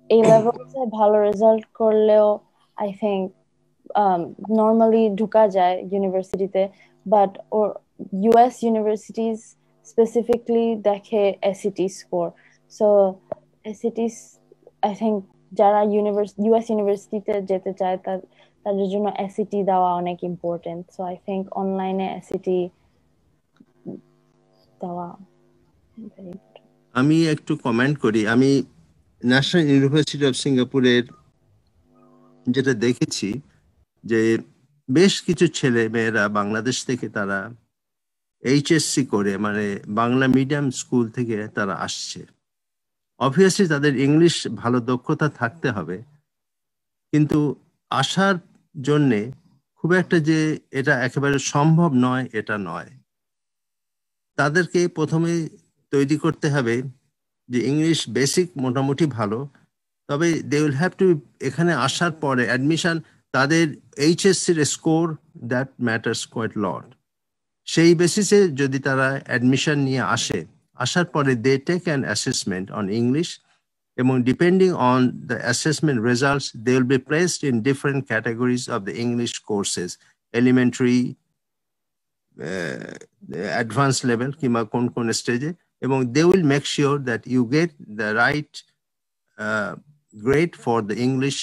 এই লেভেলসে ভালো রেজাল্ট করলেও আই থিঙ্ক নর্মালি ঢুকা যায় ইউনিভার্সিটিতে, but or US universities specifically দেখে এসিটি স্কোর। সো এসিটি আই থিঙ্ক যারা ইউএস ইউনিভার্সিটিতে যেতে চায় তাদের জন্য এসএটি দেওয়া অনেক ইম্পর্টেন্ট, সো আই থিংক অনলাইনে এসএটি দেওয়া very important. আমি একটু কমেন্ট করি। আমি ন্যাশনাল ইউনিভার্সিটি অফ সিঙ্গাপুরের যেটা দেখেছি যে বেশ কিছু ছেলে মেয়েরা বাংলাদেশ থেকে তারা এইচএসসি করে, মানে বাংলা মিডিয়াম স্কুল থেকে তারা আসছে। অবভিয়াসলি তাদের ইংলিশ ভালো দক্ষতা থাকতে হবে, কিন্তু আসার জন্যে খুব একটা যে এটা একেবারে সম্ভব নয় এটা নয়। তাদেরকে প্রথমে তৈরি করতে হবে যে ইংলিশ বেসিক মোটামুটি ভালো, তবে দে উইল হ্যাভ টু, এখানে আসার পরে অ্যাডমিশন তাদের এইচএসসির score that matters quite lot. সেই বেসিসে যদি তারা অ্যাডমিশন নিয়ে আসার পরে they take an assessment on English, এবং depending on the assessment results they will be placed in different categories of the English courses, elementary, advance level কিংবা কোন কোন স্টেজে, এবং they will make sure that you get the right grade for the English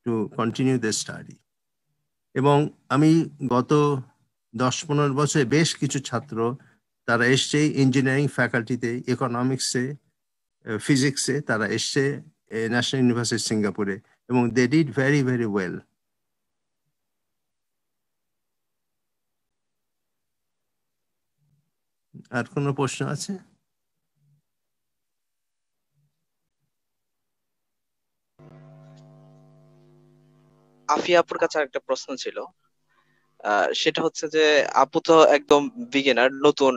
to continue the study. এবং আমি গত 10-15 বছরে বেশ কিছু ছাত্র তারা এসছে ইঞ্জিনিয়ারিং ফ্যাকাল্টিতে, ইকোনমিক্সে, ফিজিক্সে, তারা এসছে ন্যাশনাল ইউনিভার্সিটি সিঙ্গাপুরে, এবং they did very very well. আর কোনো প্রশ্ন আছে? আফিয়া আপুর কাছে একটা প্রশ্ন ছিল, সেটা হচ্ছে যে আপু তো একদম বিগিনার, নতুন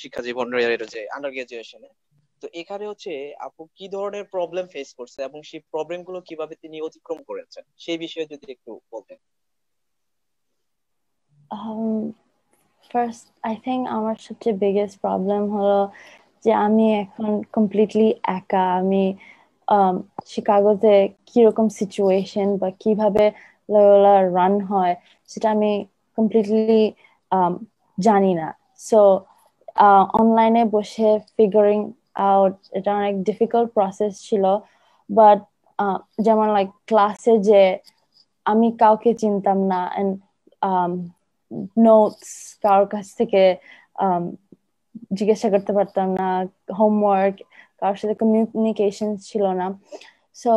শিক্ষা জীবনের যে আন্ডার গ্রাজুয়েশনে, তো এখানে হচ্ছে আপু কি ধরনের প্রবলেম ফেস করছে এবং সেই প্রবলেম গুলো কিভাবে তিনি অতিক্রম করেছেন সেই বিষয়ে যদি একটু বলতেন। ফার্স্ট আই থিংক আমার সবচেয়ে বিগেস্ট প্রবলেম হলো যে আমি এখন কমপ্লিটলি একা। আমি শিকাগোতে কিরকম সিচুয়েশন বা কিভাবে লয়োলা রান হয় সেটা আমি কমপ্লিটলি জানি না। সো অনলাইনে বসে ফিগারিং আউট এটা অনেক ডিফিকাল্ট প্রসেস ছিল। বাট যেমন লাইক ক্লাসে যে আমি কাউকে চিনতাম না, এন্ড নোটস কারোর কাছ থেকে জিজ্ঞাসা করতে পারতাম না, হোমওয়ার্ক কারোর সাথে কমিউনিকেশন ছিল না। সো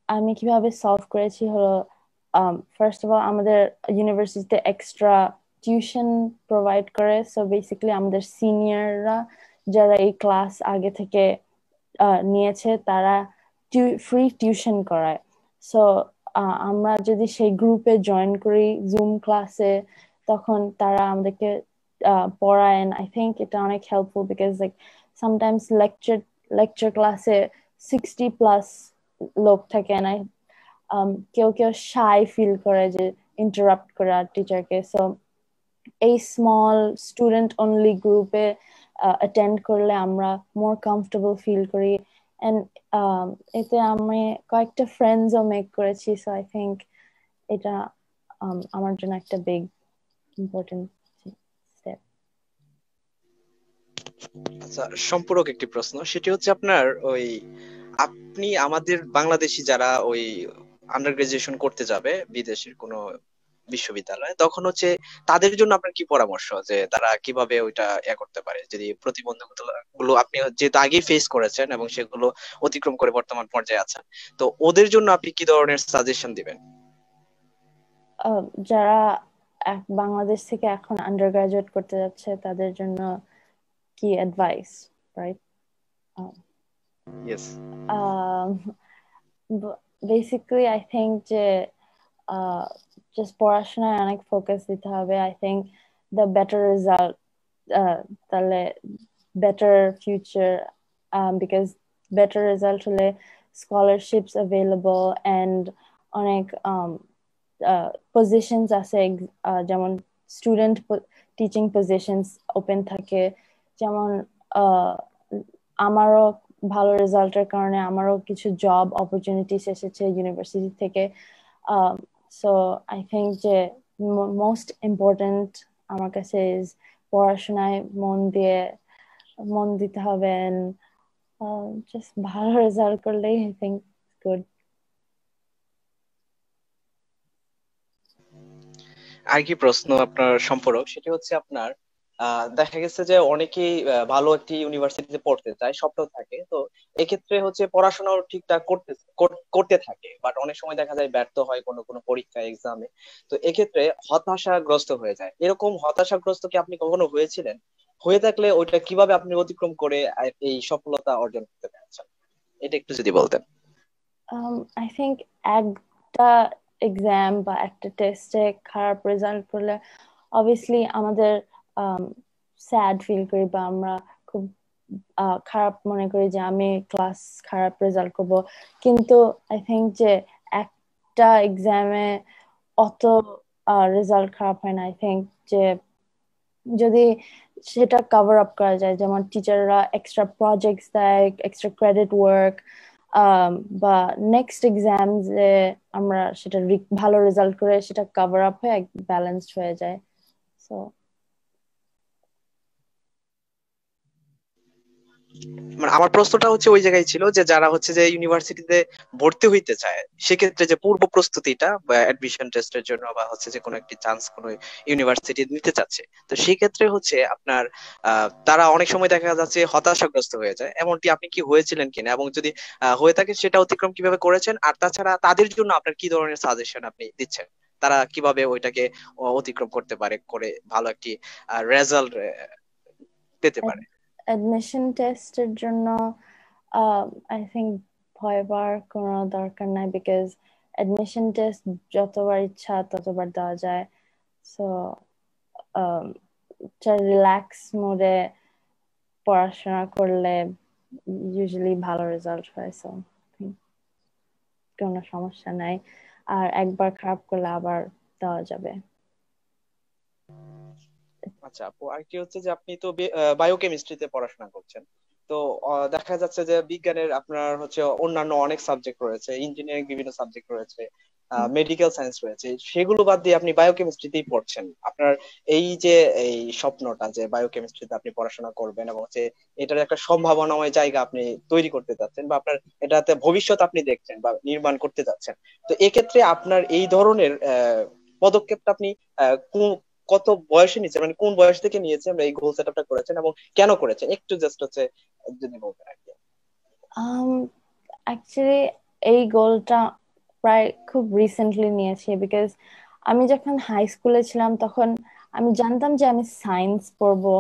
আমি কিভাবে সলভ করেছি হলো, ফার্স্ট অফ অল আমাদের ইউনিভার্সিটিতে এক্সট্রা টিউশন প্রোভাইড করে। সো বেসিক্যালি আমাদের সিনিয়ররা যারা এই ক্লাস আগে থেকে নিয়েছে তারা ফ্রি টিউশন করায়। সো আমরা যদি সেই গ্রুপে জয়েন করি জুম ক্লাসে, তখন তারা আমাদেরকে পড়ায়। আই থিঙ্ক এটা অনেক helpful because like sometimes lecture ক্লাসে 60+ লোক থাকে না, কেউ কেউ শাই ফিল করে যে ইন্টারাপ্ট করে টিচারকে। সো এই স্মল স্টুডেন্ট অনলি গ্রুপে অ্যাটেন্ড করলে আমরা মোর কমফোর্টেবল ফিল করি, এন্ড এতে আমি কয়েকটা ফ্রেন্ডসও মেক করেছি। সো আই থিঙ্ক এটা আমার জন্য একটা বিগ ইম্পর্টেন্ট স্টেপ। আচ্ছা, সম্পূরক একটি প্রশ্ন, সেটি হচ্ছে আপনার ওই আপনি আমাদের বাংলাদেশি যারা ওই আন্ডার গ্রাজুয়েশন করতে যাবে বিদেশের কোনো বিশ্ববিদ্যালয়ে, তখন হচ্ছে তাদের জন্য আপনার কি পরামর্শ যে তারা কিভাবে ওইটা করতে পারে, যদি প্রতিবন্ধকতা গুলো আপনি যেহেতু আগেই ফেস করেছেন এবং সেগুলো অতিক্রম করে বর্তমান পর্যায়ে আছেন, তো ওদের জন্য আপনি কি ধরনের সাজেশন দিবেন? যারা বাংলাদেশ থেকে এখন আন্ডার গ্রাজুয়েট করতে যাচ্ছে তাদের জন্য কি advice, right? Yes. Basically I think যে জাস্ট পড়াশোনায় অনেক ফোকাস দিতে হবে। I think the better result, তাহলে better future, because better result হলে স্কলারশিপস অ্যাভেলেবল অ্যান্ড অনেক পজিশনস আছে, যেমন স্টুডেন্ট টিচিং পজিশনস ওপেন থাকে। যেমন আমারও ভালো রেজাল্টের কারণে আমারও কিছু জব অপরচুনিটিস এসেছে ইউনিভার্সিটি থেকে। সো আই থিঙ্ক যে মোস্ট ইম্পর্টেন্ট আমার কাছে ইজ পড়াশোনায় মন দিতে হবে, জাস্ট ভালো রেজাল্ট করলেই আই থিঙ্ক good. আর কি প্রশ্ন আপনার সম্পর্ক সেটা হচ্ছে আপনার দেখা গেছে যে অনেকেই ভালো একটি ইউনিভার্সিটিতে পড়তে চায়, স্বপ্ন থাকে, তো এক্ষেত্রে হচ্ছে পড়াশোনাও ঠিকঠাক করতে থাকে, বাট অনেক সময় দেখা যায় ব্যর্থ হয় কোনো কোনো পরীক্ষা এক্সামে। তো এক্ষেত্রে হতাশাগ্রস্ত হয়ে যায়। এরকম হতাশাগ্রস্ত কি আপনি কখনো হয়েছিলেন? হয়ে থাকলে ওইটা কিভাবে আপনি অতিক্রম করে এই সফলতা অর্জন করতে পেরেছেন, এটা একটু যদি বলতেন। I think একটা এক্সাম বা একটা টেস্টে খারাপ রেজাল্ট করলে অবভিয়াসলি আমাদের স্যাড ফিল করি বা আমরা খুব খারাপ মনে করি যে আমি ক্লাস খারাপ রেজাল্ট করব, কিন্তু আই থিঙ্ক যে একটা এক্সামে অত রেজাল্ট খারাপ হয় না। আই থিঙ্ক যে যদি সেটা কভার আপ করা যায়, যেমন টিচাররা এক্সট্রা প্রজেক্টস দেয়, এক্সট্রা ক্রেডিট ওয়ার্ক, বা নেক্সট এক্সাম যে আমরা সেটা ভালো রেজাল্ট করে সেটা কভার আপ হয়ে ব্যালেন্সড হয়ে যায়। সো মানে আমার প্রশ্নটা হচ্ছে ওই জায়গায় ছিল যে যারা হচ্ছে যে ইউনিভার্সিটিতে ভর্তি হইতে চায় সেক্ষেত্রে যে পূর্ব প্রস্তুতিটা বা অ্যাডমিশন টেস্টের জন্য বা হচ্ছে যে কোনো একটি চান্স কোনো ইউনিভার্সিটি নিতে চাচ্ছে, তো সেই ক্ষেত্রে হচ্ছে আপনার তারা অনেক সময় দেখা যাচ্ছে হতাশাগ্রস্ত হয়ে যায়। এমনটি আপনি কি হয়েছিলেন কিনা, এবং যদি হয়ে থাকে সেটা অতিক্রম কিভাবে করেছেন? আর তাছাড়া তাদের জন্য আপনার কি ধরনের সাজেশন আপনি দিচ্ছেন, তারা কিভাবে ওইটাকে অতিক্রম করতে পারে, করে ভালো একটি রেজাল্ট পেতে পারে? অ্যাডমিশন টেস্টের জন্য আই থিঙ্ক ভয় পাওয়ার কোনো দরকার নাই, বিকজ অ্যাডমিশন টেস্ট যতবার ইচ্ছা ততবার দেওয়া যায়। সো রিল্যাক্স মোডে পড়াশোনা করলে ইউজুয়ালি ভালো রেজাল্ট হয়। সো কোনো সমস্যা নাই, আর একবার খারাপ করলে আবার দেওয়া যাবে। আচ্ছা আপু, আরেকটি হচ্ছে যে আপনি তো বায়োকেমিস্ট্রিতে পড়াশোনা করছেন, তো দেখা যাচ্ছে যে বিজ্ঞানের আপনার হচ্ছে অন্যান্য অনেক সাবজেক্ট রয়েছে, ইঞ্জিনিয়ারিং বিভিন্ন সাবজেক্ট রয়েছে, মেডিকেল সায়েন্স রয়েছে, সেগুলো বাদ দিয়ে আপনি বায়োকেমিস্ট্রিতেই পড়ছেন। আপনার এই যে এই স্বপ্নটা যে বায়োকেমিস্ট্রিতে আপনি পড়াশোনা করবেন এবং হচ্ছে এটার একটা সম্ভাবনাময় জায়গা আপনি তৈরি করতে যাচ্ছেন, বা আপনার এটাতে ভবিষ্যৎ আপনি দেখছেন বা নির্মাণ করতে যাচ্ছেন, তো এক্ষেত্রে আপনার এই ধরনের পদক্ষেপটা আপনি কত বয়সে নিয়েছেন, মানে কোন বয়স থেকে নিয়েছেন এই গোল সেট আপটা করেছেন এবং কেন করেছেন, একটু জাস্ট হচ্ছে যদি বলতেন আর কি। অ্যাকচুয়ালি এই গোলটা প্রায় খুব রিসেন্টলি নিয়েছি, বিকজ আমি যখন হাই স্কুলে ছিলাম তখন আমি জানতাম যে আমি সায়েন্স পড়বো,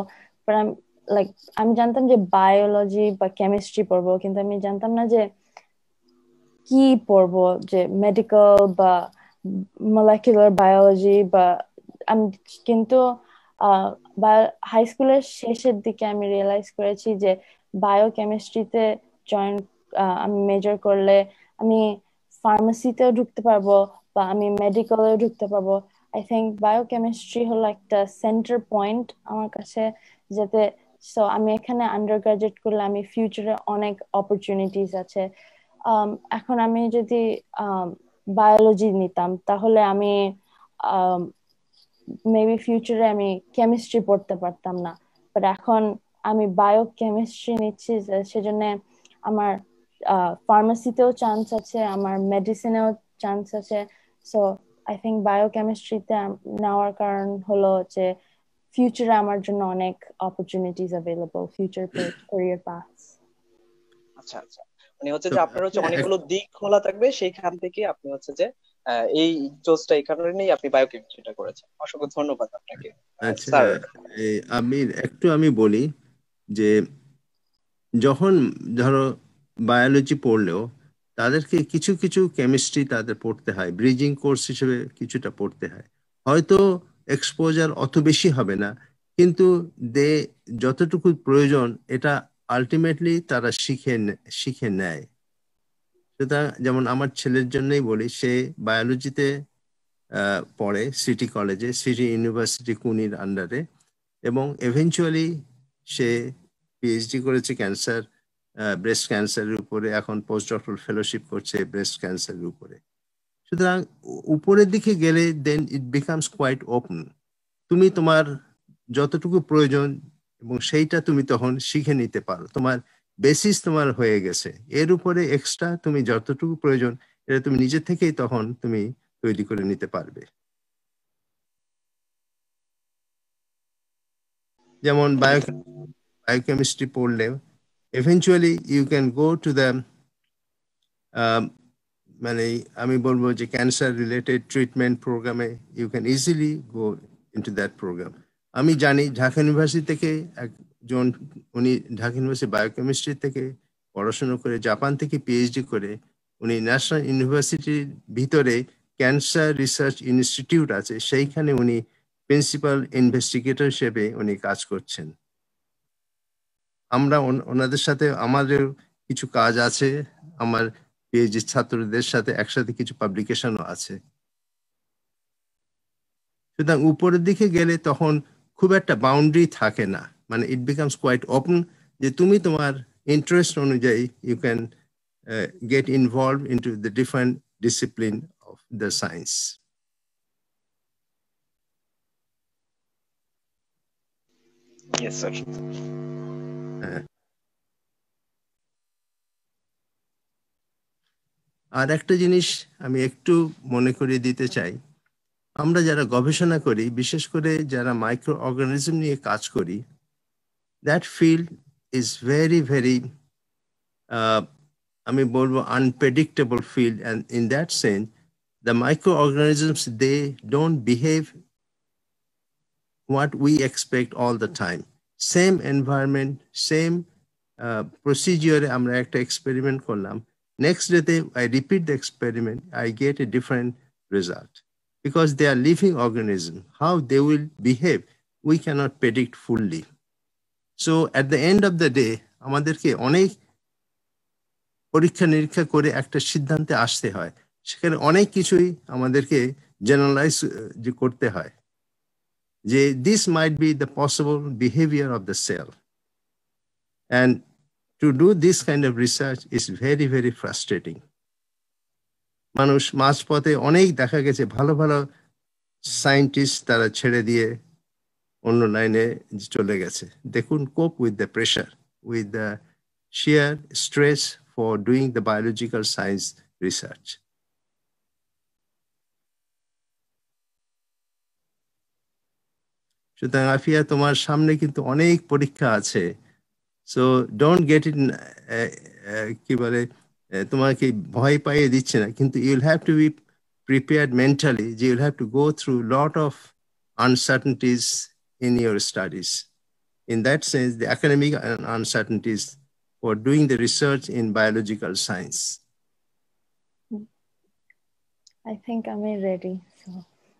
লাইক আমি জানতাম যে বায়োলজি বা কেমিস্ট্রি পড়বো, কিন্তু আমি জানতাম না যে কি পড়বো, যে মেডিকেল বা মলিকুলার বায়োলজি বা আমি কিন্তু হাই স্কুলের শেষের দিকে আমি রিয়েলাইজ করেছি যে বায়োকেমিস্ট্রিতে জয়েন আমি মেজর করলে আমি ফার্মেসিতেও ঢুকতে পারবো বা আমি মেডিকেলেও ঢুকতে পারবো। আই থিঙ্ক বায়োকেমিস্ট্রি হলো একটা সেন্টার পয়েন্ট আমার কাছে, যাতে সো আমি এখানে আন্ডার গ্রাজুয়েট করলে আমি ফিউচারে অনেক অপরচুনিটিস আছে। এখন আমি যদি বায়োলজি নিতাম তাহলে আমি মেবি ফিউচারে আমি কেমিস্ট্রি পড়তে পারতাম না, বাট এখন আমি বায়োকেমিস্ট্রি নিচ্ছি, সেজন্য আমার ফার্মাসিতেও চান্স আছে, আমার মেডিসিনেও চান্স আছে। সো আই থিঙ্ক বায়োকেমিস্ট্রিতে নেওয়ার কারণ হলো যে ফিউচারে আমার জন্য অনেক opportunities available, future career paths. আচ্ছা আচ্ছা, মানে হচ্ছে যে আপনার হচ্ছে অনেকগুলো দিক খোলা থাকবে, সেইখান থেকে আপনি হচ্ছে যে এই চোজটা এই কারণে নেই আপনি বায়োকেমিস্ট্রিটা করেছেন। অসংখ্য ধন্যবাদ আপনাকে আচ্ছা, স্যার। আমি বলি যে যখন ধরো বায়োলজি পড়লেও তাদেরকে কিছু কিছু কেমিস্ট্রি তাদের পড়তে হয়, ব্রিজিং কোর্স হিসেবে কিছুটা পড়তে হয়। হয়তো এক্সপোজার অত বেশি হবে না, কিন্তু দে যতটুকু প্রয়োজন এটা আলটিমেটলি তারা শিখে নেয়। সুতরাং যেমন আমার ছেলের জন্যই বলি, সে বায়োলজিতে পড়ে সিটি কলেজে, সিটি ইউনিভার্সিটি কুনির আন্ডারে, এবং এভেনচুয়ালি সে পিএইচডি করেছে ব্রেস্ট ক্যান্সারের উপরে, এখন পোস্ট ডক্টরাল ফেলোশিপ করছে ব্রেস্ট ক্যান্সারের উপরে। সুতরাং উপরের দিকে গেলে দেন ইট বিকামস কোয়াইট ওপেন। তুমি তোমার যতটুকু প্রয়োজন এবং সেইটা তুমি তখন শিখে নিতে পারো। তোমার বেসিস তোমার হয়ে গেছে। এর উপরে এক্সট্রা তুমি যতটুকু প্রয়োজন এটা তুমি নিজে থেকেই তখন তুমি তৈরি করে নিতে পারবে। যেমন বায়োকেমিস্ট্রি পড়লে eventually you can go to the মানে আমি বলবো যে ক্যান্সার রিলেটেড ট্রিটমেন্ট প্রোগ্রামে you can easily go into that program. আমি জানি ঢাকা ইউনিভার্সিটি থেকে একজন, উনি ঢাকা ইউনিভার্সিটি বায়োকেমিস্ট্রি থেকে পড়াশোনা করে জাপান থেকে পিএইচডি করে উনি ন্যাশনাল ইউনিভার্সিটির ভিতরে ক্যান্সার রিসার্চ ইনস্টিটিউট আছে, সেইখানে উনি প্রিন্সিপাল ইনভেস্টিগেটর হিসেবে উনি কাজ করছেন। আমরা ওনাদের সাথে আমাদের কিছু কাজ আছে, আমার পিএইচডি ছাত্রদের সাথে একসাথে কিছু পাবলিকেশনও আছে। সুতরাং উপরের দিকে গেলে তখন খুব একটা বাউন্ডারি থাকে না, মানে ইট বিকামস কোয়াইট ওপেন, যে তুমি তোমার ইন্টারেস্ট অনুযায়ী you can get involve into the different discipline of the science. Yes, sir. আর একটা জিনিস আমি একটু মনে করিয়ে দিতে চাই, আমরা যারা গবেষণা করি, বিশেষ করে যারা মাইক্রো অর্গানিজম নিয়ে কাজ করি, that field is very very আমি বলবো unpredictable field, and in that sense the micro organisms they don't behave what we expect all the time. Same environment, same procedure, আমরা একটা experiment করলাম, next day I repeat the experiment, I get a different result, because they are living organisms. How they will behave we cannot predict fully. So at the end of the day আমাদেরকে অনেক পরীক্ষা নিরীক্ষা করে একটা সিদ্ধান্তে আসতে হয়, সেখানে অনেক কিছুই আমাদেরকে জেনারেলাইজ করতে হয় যে this might be the possible behavior of the cell, and to do this kind of research is very very frustrating. মানুষ মাঝপথে অনেক দেখা গেছে ভালো ভালো সায়েন্টিস্ট তারা ছেড়ে দিয়ে অন্য লাইনে চলে গেছে। দেখুন, কোপ with the pressure, with the sheer stress for doing the biological science research. সুতরাং আফিয়া, তোমার সামনে কিন্তু অনেক পরীক্ষা আছে, সো ডোন্ট গেট ইট, কি বলে, তোমাকে ভয় পাইয়ে দিচ্ছে না, কিন্তু you'll have to be prepared mentally, যে you'll have to go through lot of uncertainties in your studies. In that sense, the academic uncertainties for doing the research in biological science. I think I'm ready. So.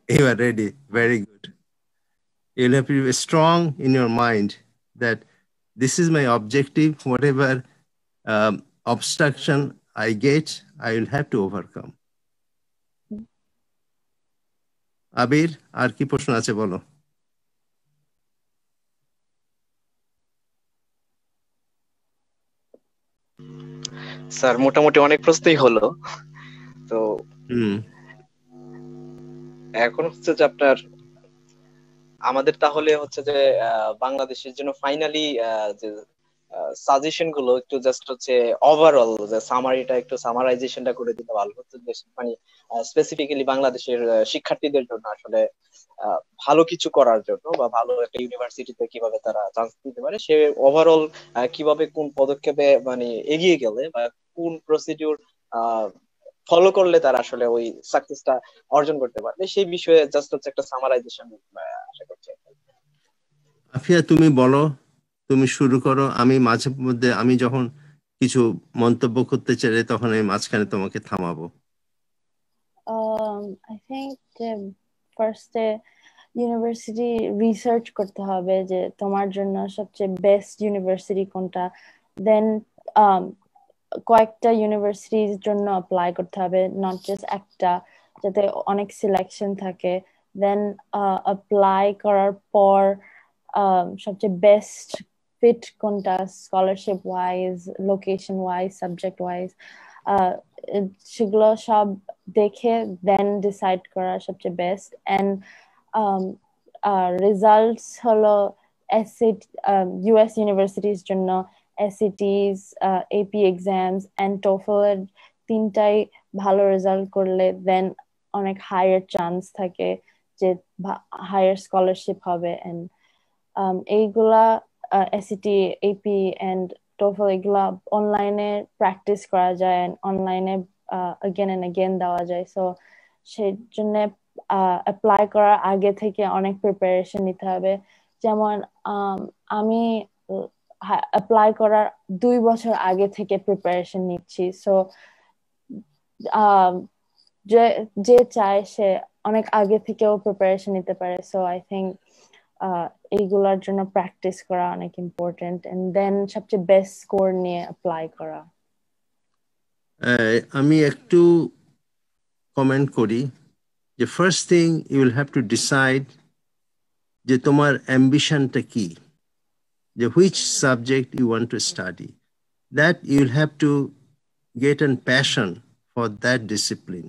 You are ready. Very good. You'll have to be strong in your mind that this is my objective. Whatever obstruction I get, I will have to overcome. আবির, আর কি প্রশ্ন আছে বলো? Sir মোটামুটি অনেক প্রশ্নই হলো, তো এখন হচ্ছে যে আপনার আমাদের তাহলে হচ্ছে যে বাংলাদেশের জন্য ফাইনালি যে সাজেশন গুলো একটু জাস্ট হচ্ছে ওভারঅল যে সামারিটা একটু সামারাইজেশনটা করে দিতে ভালো হচ্ছে, মানে স্পেসিফিক্যালি বাংলাদেশের শিক্ষার্থীদের জন্য আসলে ভালো কিছু করার জন্য বা ভালো একটা ইউনিভার্সিটিতে কিভাবে তারা চান্স দিতে পারে, সে ওভারঅল কিভাবে কোন পদক্ষেপে মানে এগিয়ে গেলে বা কোন প্রসিডিউর ফলো করলে তারা আসলে ওই সাকসেসটা অর্জন করতে পারবে, সেই বিষয়ে জাস্ট হচ্ছে একটা সামারাইজেশন আশা করছি। আফিয়া, তুমি বলো, তুমি শুরু করো। আমি মাঝে মধ্যে আমি যখন কিছু মন্তব্য করতে চাই তখন আমি মাঝখানে তোমাকে থামাবো। I think first university research করতে হবে যে তোমার জন্য সবচেয়ে বেস্ট ইউনিভার্সিটি কোনটা, দেন কয়েকটা ইউনিভার্সিটির জন্য অ্যাপ্লাই করতে হবে, নট জাস্ট একটা, যাতে অনেক সিলেকশন থাকে। দেন অ্যাপ্লাই করার পর সবচেয়ে বেস্ট ফিট কোনটা, scholarship wise, location wise, subject wise, সেগুলো সব দেখে দেন ডিসাইড করা সবচেয়ে বেস্ট। অ্যান্ড রেজাল্টস হলো ইউএস ইউনিভার্সিটির জন্য SATs, AP exams and TOEFL এর তিনটাই ভালো রেজাল্ট করলে দেন অনেক হায়ার চান্স থাকে যে হায়ার স্কলারশিপ হবে এন্ড এইগুলা SAT, AP and TOEFL এগুলা অনলাইনে প্র্যাকটিস করা যায় এন্ড অনলাইনে again and again দেওয়া যায় সো সেই জন্য অ্যাপ্লাই করার আগে থেকে অনেক প্রিপারেশন নিতে হবে যেমন আমি অ্যাপ্লাই করার 2 বছর আগে থেকে প্রিপারেশন নিচ্ছি সো যে যে চায় সে অনেক আগে থেকেও প্রিপারেশন নিতে পারে সো আই থিংক এইগুলোর জন্য প্র্যাকটিস করা অনেক ইম্পর্টেন্ট এন্ড দেন সবচেয়ে বেস্ট স্কোর নিয়ে অ্যাপ্লাই করা আমি একটু কমেন্ট করি যে first thing you will have to decide যে তোমার অ্যাম্বিশনটা কি যে which subject you want to study that you will have to get an passion for that discipline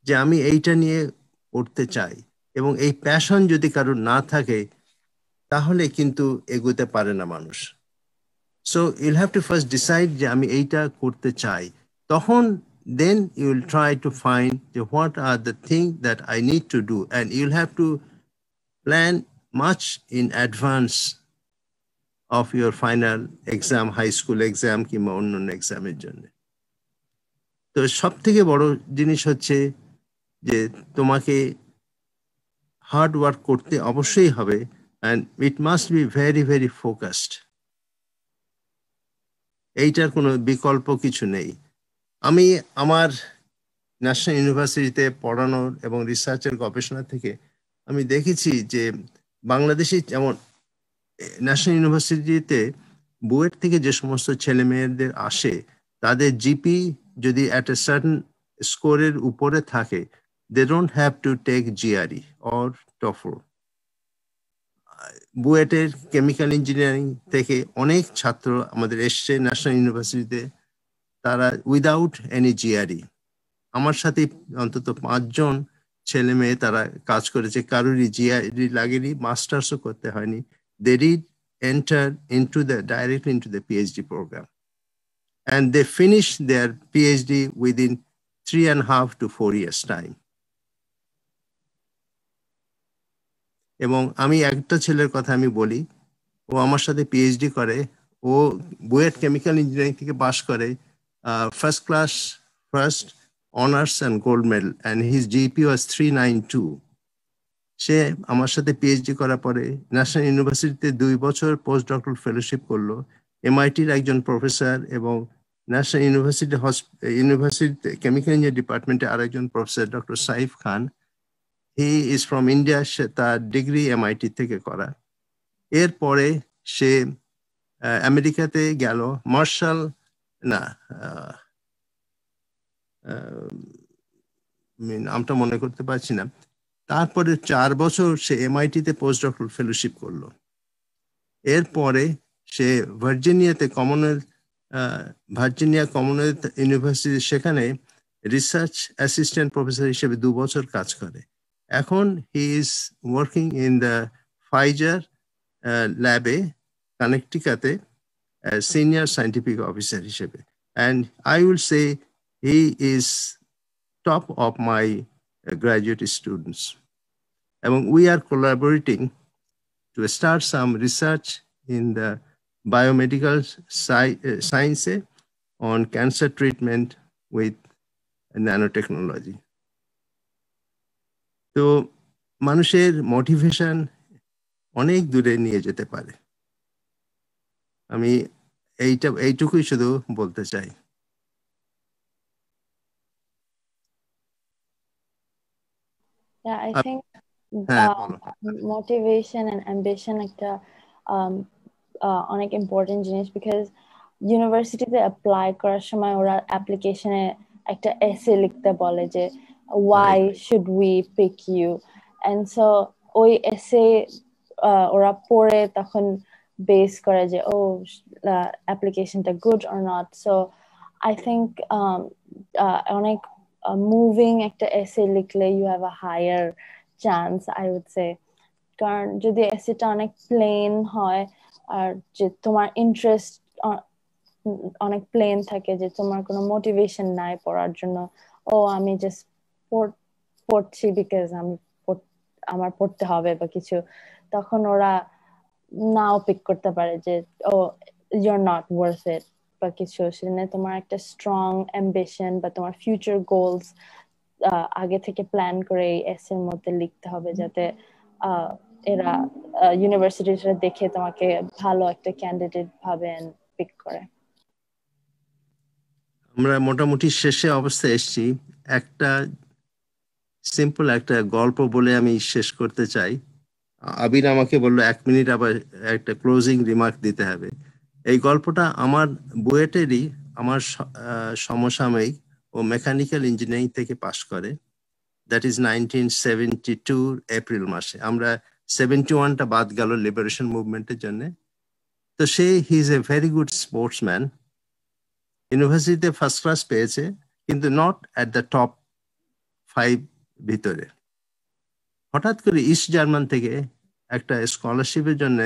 যে আমি এইটা নিয়ে পড়তে চাই এবং এই প্যাশন যদি কারোর না থাকে তাহলে কিন্তু এগোতে পারে না মানুষ so Yule have two first decide যে আমি এইটা করতে চাই তখন then you will try to find what are the things that I need to do and you'll have to plan much in advance of your final exam high school exam কিংবা অন্যান্য এক্সামের জন্য তো সব থেকে বড় জিনিস হচ্ছে যে তোমাকে হার্ড ওয়ার্ক করতে অবশ্যই হবে and it must be very very focused এইটার কোনো বিকল্প কিছু নেই আমি আমার ন্যাশনাল ইউনিভার্সিটিতে পড়ানোর এবং রিসার্চের গবেষণা থেকে আমি দেখেছি যে বাংলাদেশে যেমন ন্যাশনাল ইউনিভার্সিটিতে বুয়েট থেকে যে সমস্ত ছেলে মেয়েদের আসে তাদের জিপি যদি অ্যাট এ সার্টেন স্কোরের উপরে থাকে they don't have to take GRE or TOEFL বুয়েটের কেমিক্যাল ইঞ্জিনিয়ারিং থেকে অনেক ছাত্র আমাদের এসছে ন্যাশনাল ইউনিভার্সিটিতে তারা উইদাউট এনি GRE আমার সাথে অন্তত 5 জন ছেলে মেয়ে তারা কাজ করেছে কারোরই GRE লাগেনি মাস্টার্সও করতে হয়নি they did enter directly into the PhD program and they finished their PhD within 3.5 to 4 years time এবং আমি একটা ছেলের কথা আমি বলি ও আমার সাথে PhD করে ও বুয়েট কেমিক্যাল ইঞ্জিনিয়ারিং থেকে পাশ করে first class first honours and gold medal and his GP was 392 সে আমার সাথে PhD করার পরে ন্যাশনাল ইউনিভার্সিটিতে 2 বছর পোস্ট ডক্টরাল ফেলোশিপ করলো MITর একজন প্রফেসর এবং ন্যাশনাল ইউনিভার্সিটিতে কেমিক্যাল ইঞ্জিনিয়ারিং ডিপার্টমেন্টে আরেকজন professor doctor Saif Khan he is from India সে তার ডিগ্রি MIT থেকে করা এরপরে সে আমেরিকাতে গেল মার্শাল না নামটা মনে করতে পারছি না তারপরে 4 বছর সে MIT-তে পোস্ট ডক্টরাল ফেলোশিপ করলো এরপরে সে ভার্জিনিয়া কমনওয়েলথ ইউনিভার্সিটি সেখানে রিসার্চ অ্যাসিস্ট্যান্ট প্রফেসর হিসেবে 2 বছর কাজ করে এখন he is working in the Pfizer ল্যাবে কানেকটিকাতে সিনিয়র সায়েন্টিফিক অফিসার হিসেবে and I will say he is top of my graduate students এবং we are collaborating to start some research in the biomedical science on cancer treatment with nanotechnology. তো মানুষের motivation অনেক দূরে নিয়ে যেতে পারে আমি এইটুকুই শুধু বলতে চাই Yeah, I think motivation and ambition একটা অনেক ইম্পর্টেন্ট জিনিস বিকজ ইউনিভার্সিটিতে অ্যাপ্লাই করার সময় ওরা অ্যাপ্লিকেশনে একটা এসে লিখতে বলে যে why should we pick you and so ওই এসে ওরা পড়ে তখন বেস করে যে ও অ্যাপ্লিকেশনটা good or not so I think অনেক মুভিং একটা এসে লিখলে you have a higher chance I would say কারণ যদি এসেটা অনেক প্লেন হয় আর যে তোমার ইন্টারেস্ট অনেক প্লেন থাকে যে তোমার কোনো মোটিভেশন নাই পড়ার জন্য, ও আমি জাস্ট পড়ছি বিকজ আমার পড়তে হবে বা কিছু, তখন ওরা নাও পিক করতে পারে যে ও ইউর নট ওয়ার্থ ইট বা কিছু। সেজন্য তোমার একটা স্ট্রং অ্যাম্বিশন বা তোমার ফিউচার গোলস আগে থেকে প্ল্যান করে এই এসের মধ্যে লিখতে হবে, যাতে এরা ইউনিভার্সিটিটা দেখে তোমাকে ভালো একটা ক্যান্ডিডেট ভাবে পিক করে। আমরা মোটামুটি শেষে অবস্থায় এসেছি। একটা সিম্পল একটা গল্প বলে আমি শেষ করতে চাই। আবির আমাকে বললো 1 মিনিট আবার একটা ক্লোজিং রিমার্ক দিতে হবে। এই গল্পটা আমার বুয়েটেরই, আমার সমসাময়িক ও মেকানিক্যাল ইঞ্জিনিয়ারিং থেকে পাশ করে, দ্যাট ইজ 1972 এপ্রিল মাসে। আমরা 71টা বাদ গেল লিবারেশন মুভমেন্টের জন্য। তো সে he is a very good sportsman, ইউনিভার্সিটিতে ফার্স্ট ক্লাস পেয়েছে, কিন্তু নট অ্যাট দ্য টপ 5 ভিতরে। হঠাৎ করে ইস্ট জার্মান থেকে একটা স্কলারশিপের জন্য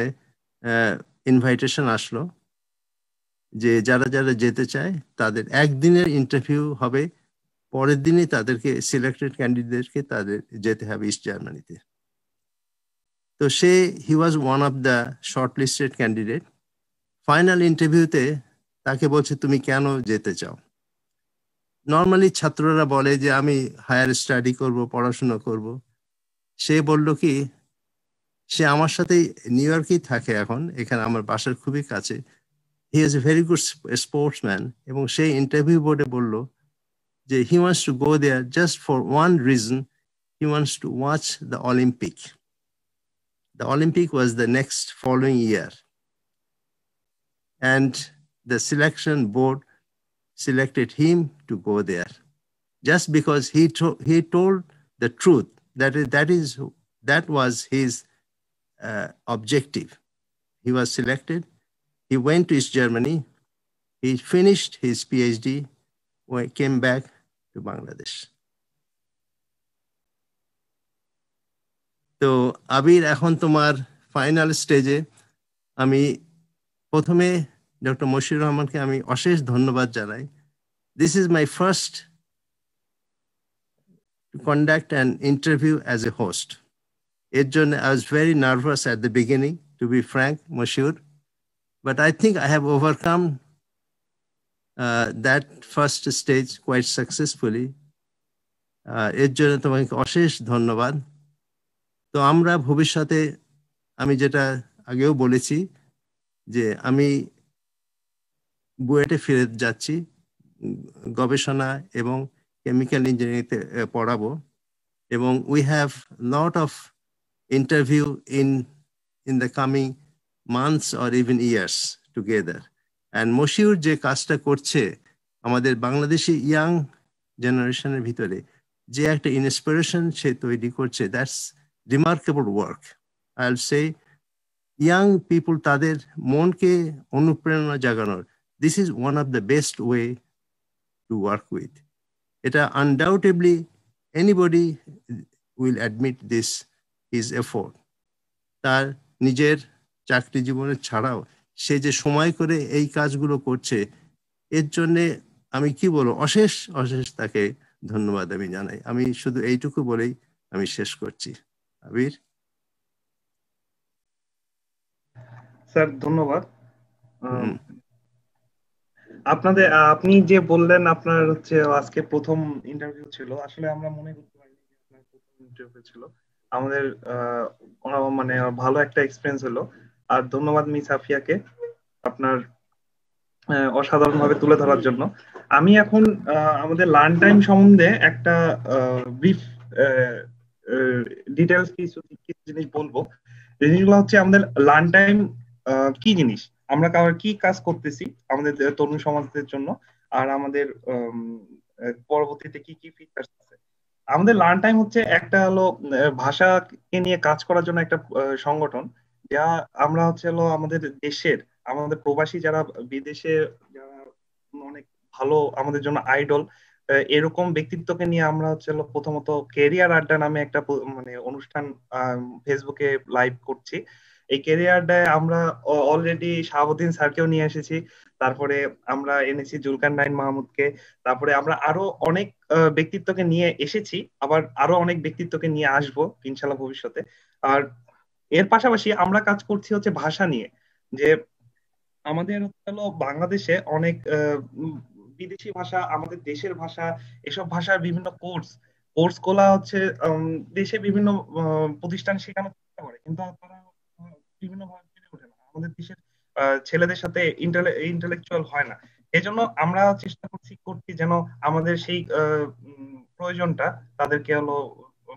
ইনভাইটেশন আসলো যে যারা যারা যেতে চায় তাদের একদিনের ইন্টারভিউ হবে, পরের দিনই তাদেরকে সিলেক্টেড ক্যান্ডিডেটকে তাদের যেতে হবে ইস্ট জার্মানিতে। তো he was one of the short listed candidate. Final ইন্টারভিউতে তাকে বলছে তুমি কেন যেতে চাও। নর্মালি ছাত্ররা বলে যে আমি হায়ার স্টাডি করব, পড়াশোনা করব। সে বলল কি, সে আমার সাথেই নিউ ইয়র্কেই থাকে এখন, এখানে আমার বাসার খুবই কাছে। He is a very good sportsman, এবং সেই ইন্টারভিউ বোর্ডে বলল যে he wants to go there just for one reason, he wants to watch the Olympic. The Olympic was the next following year, and the selection board selected him to go there just because he told the truth. That was his objective. He was selected. He went to East Germany. He finished his PhD, came back to Bangladesh. তো আবির, এখন তোমার final স্টেজে। আমি প্রথমে doctor Moshiur রহমানকে আমি অশেষ ধন্যবাদ জানাই। This is my first to conduct an interview as a host. এর জন্য I was very nervous at the beginning, to be frank, Mashur, but I think I have overcome that first stage quite successfully. এর জন্য তোমাকে অশেষ ধন্যবাদ। তো আমরা ভবিষ্যতে, আমি যেটা আগেও বলেছি যে আমি বুয়েটে ফিরে যাচ্ছি, গবেষণা এবং কেমিক্যাল ইঞ্জিনিয়ারিংতে পড়াবো, এবং we have lot of interview in the coming months or even years together. And Moshiur যে কাজটা করছে আমাদের বাংলাদেশি ইয়াং জেনারেশনের ভিতরে, যে একটা ইন্সপিরেশন সে তৈরি করছে, that's remarkable work. I will say young পিপুল, তাদের মনকে অনুপ্রেরণা জাগানোর, this is one of the best way to work with. It undoubtedly anybody will admit this is effort. তার নিজের চাকরি জীবনের ছাড়াও সে যে সময় করে এই কাজগুলো করছে, এর জন্য আমি কি বলবো, অশেষ অশেষ তাকে ধন্যবাদ আমি জানাই। আমি শুধু এইটুকু বলেই আমি শেষ করছি। আবির। স্যার ধন্যবাদ। আপনি যে বললেন আপনার হচ্ছে আজকে প্রথম ইন্টারভিউ ছিল, আসলে আমরা মনে করতে পারিনি যে আপনার প্রথম ইন্টারভিউ ছিল। আমাদের মানে ভালো একটা এক্সপিরিয়েন্স হলো। আর ধন্যবাদ মিস আফিয়াকে আপনার অসাধারণ ভাবে তুলে ধরার জন্য। আমি এখন আমাদের লার্ন টাইম সম্বন্ধে একটা ব্রিফ ডিটেলস কিছু জিনিস বলবো। জিনিসগুলো হচ্ছে আমাদের লার্ন টাইম কি জিনিস, আমরা কি কাজ করতেছি আমাদের তরুণ সমাজের জন্য, আর আমাদের পরবর্তীতে কি কি ফিচার্স আছে। আমাদের লার্ন টাইম হচ্ছে একটা হলো ভাষাকে নিয়ে কাজ করার জন্য একটা সংগঠন, যা আমরা হচ্ছে হলো আমাদের দেশের, আমাদের প্রবাসী যারা বিদেশে, যারা অনেক ভালো আমাদের জন্য আইডল, এরকম ব্যক্তিত্বকে নিয়ে আমরা হচ্ছে প্রথমত ক্যারিয়ার আড্ডা নামে একটা মানে অনুষ্ঠান ফেসবুকে লাইভ করছি। এই ক্যারিয়ারটায় আমরা অলরেডি শাহাবুদ্দিন স্যারকেও নিয়ে এসেছি, তারপরে আমরা এনেছি জুলকার নাইন মাহমুদকে, তারপরে আমরা আরো অনেক ব্যক্তিত্বকে নিয়ে এসেছি, আবার আরো অনেক ব্যক্তিত্বকে নিয়ে আসবো ইনশাল্লাহ ভবিষ্যতে। আর এর পাশাপাশি আমরা কাজ করছি হচ্ছে ভাষা নিয়ে, যে আমাদের হলো বাংলাদেশে অনেক বিদেশি ভাষা, আমাদের দেশের ভাষা, এসব ভাষার বিভিন্ন কোর্স গুলা হচ্ছে দেশে বিভিন্ন প্রতিষ্ঠান শেখানোর চেষ্টা করে, কিন্তু তারা বিভিন্ন ভাবে বেড়ে ওঠে না, আমাদের দেশের ছেলেদের সাথে ইন্টেলেকচুয়াল হয় না। এই জন্য আমরা চেষ্টা করছি যেন আমাদের সেই প্রয়োজনটা তাদেরকে হলো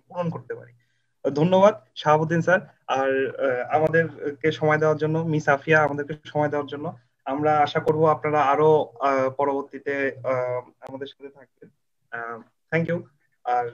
পূরণ করতে পারি। ধন্যবাদ শাহাবুদ্দিন স্যার, আর আমাদেরকে সময় দেওয়ার জন্য, মিস আফিয়া আমাদেরকে সময় দেওয়ার জন্য। আমরা আশা করব আপনারা আরো পরবর্তীতে আমাদের সাথে থাকবেন। Thank you. আর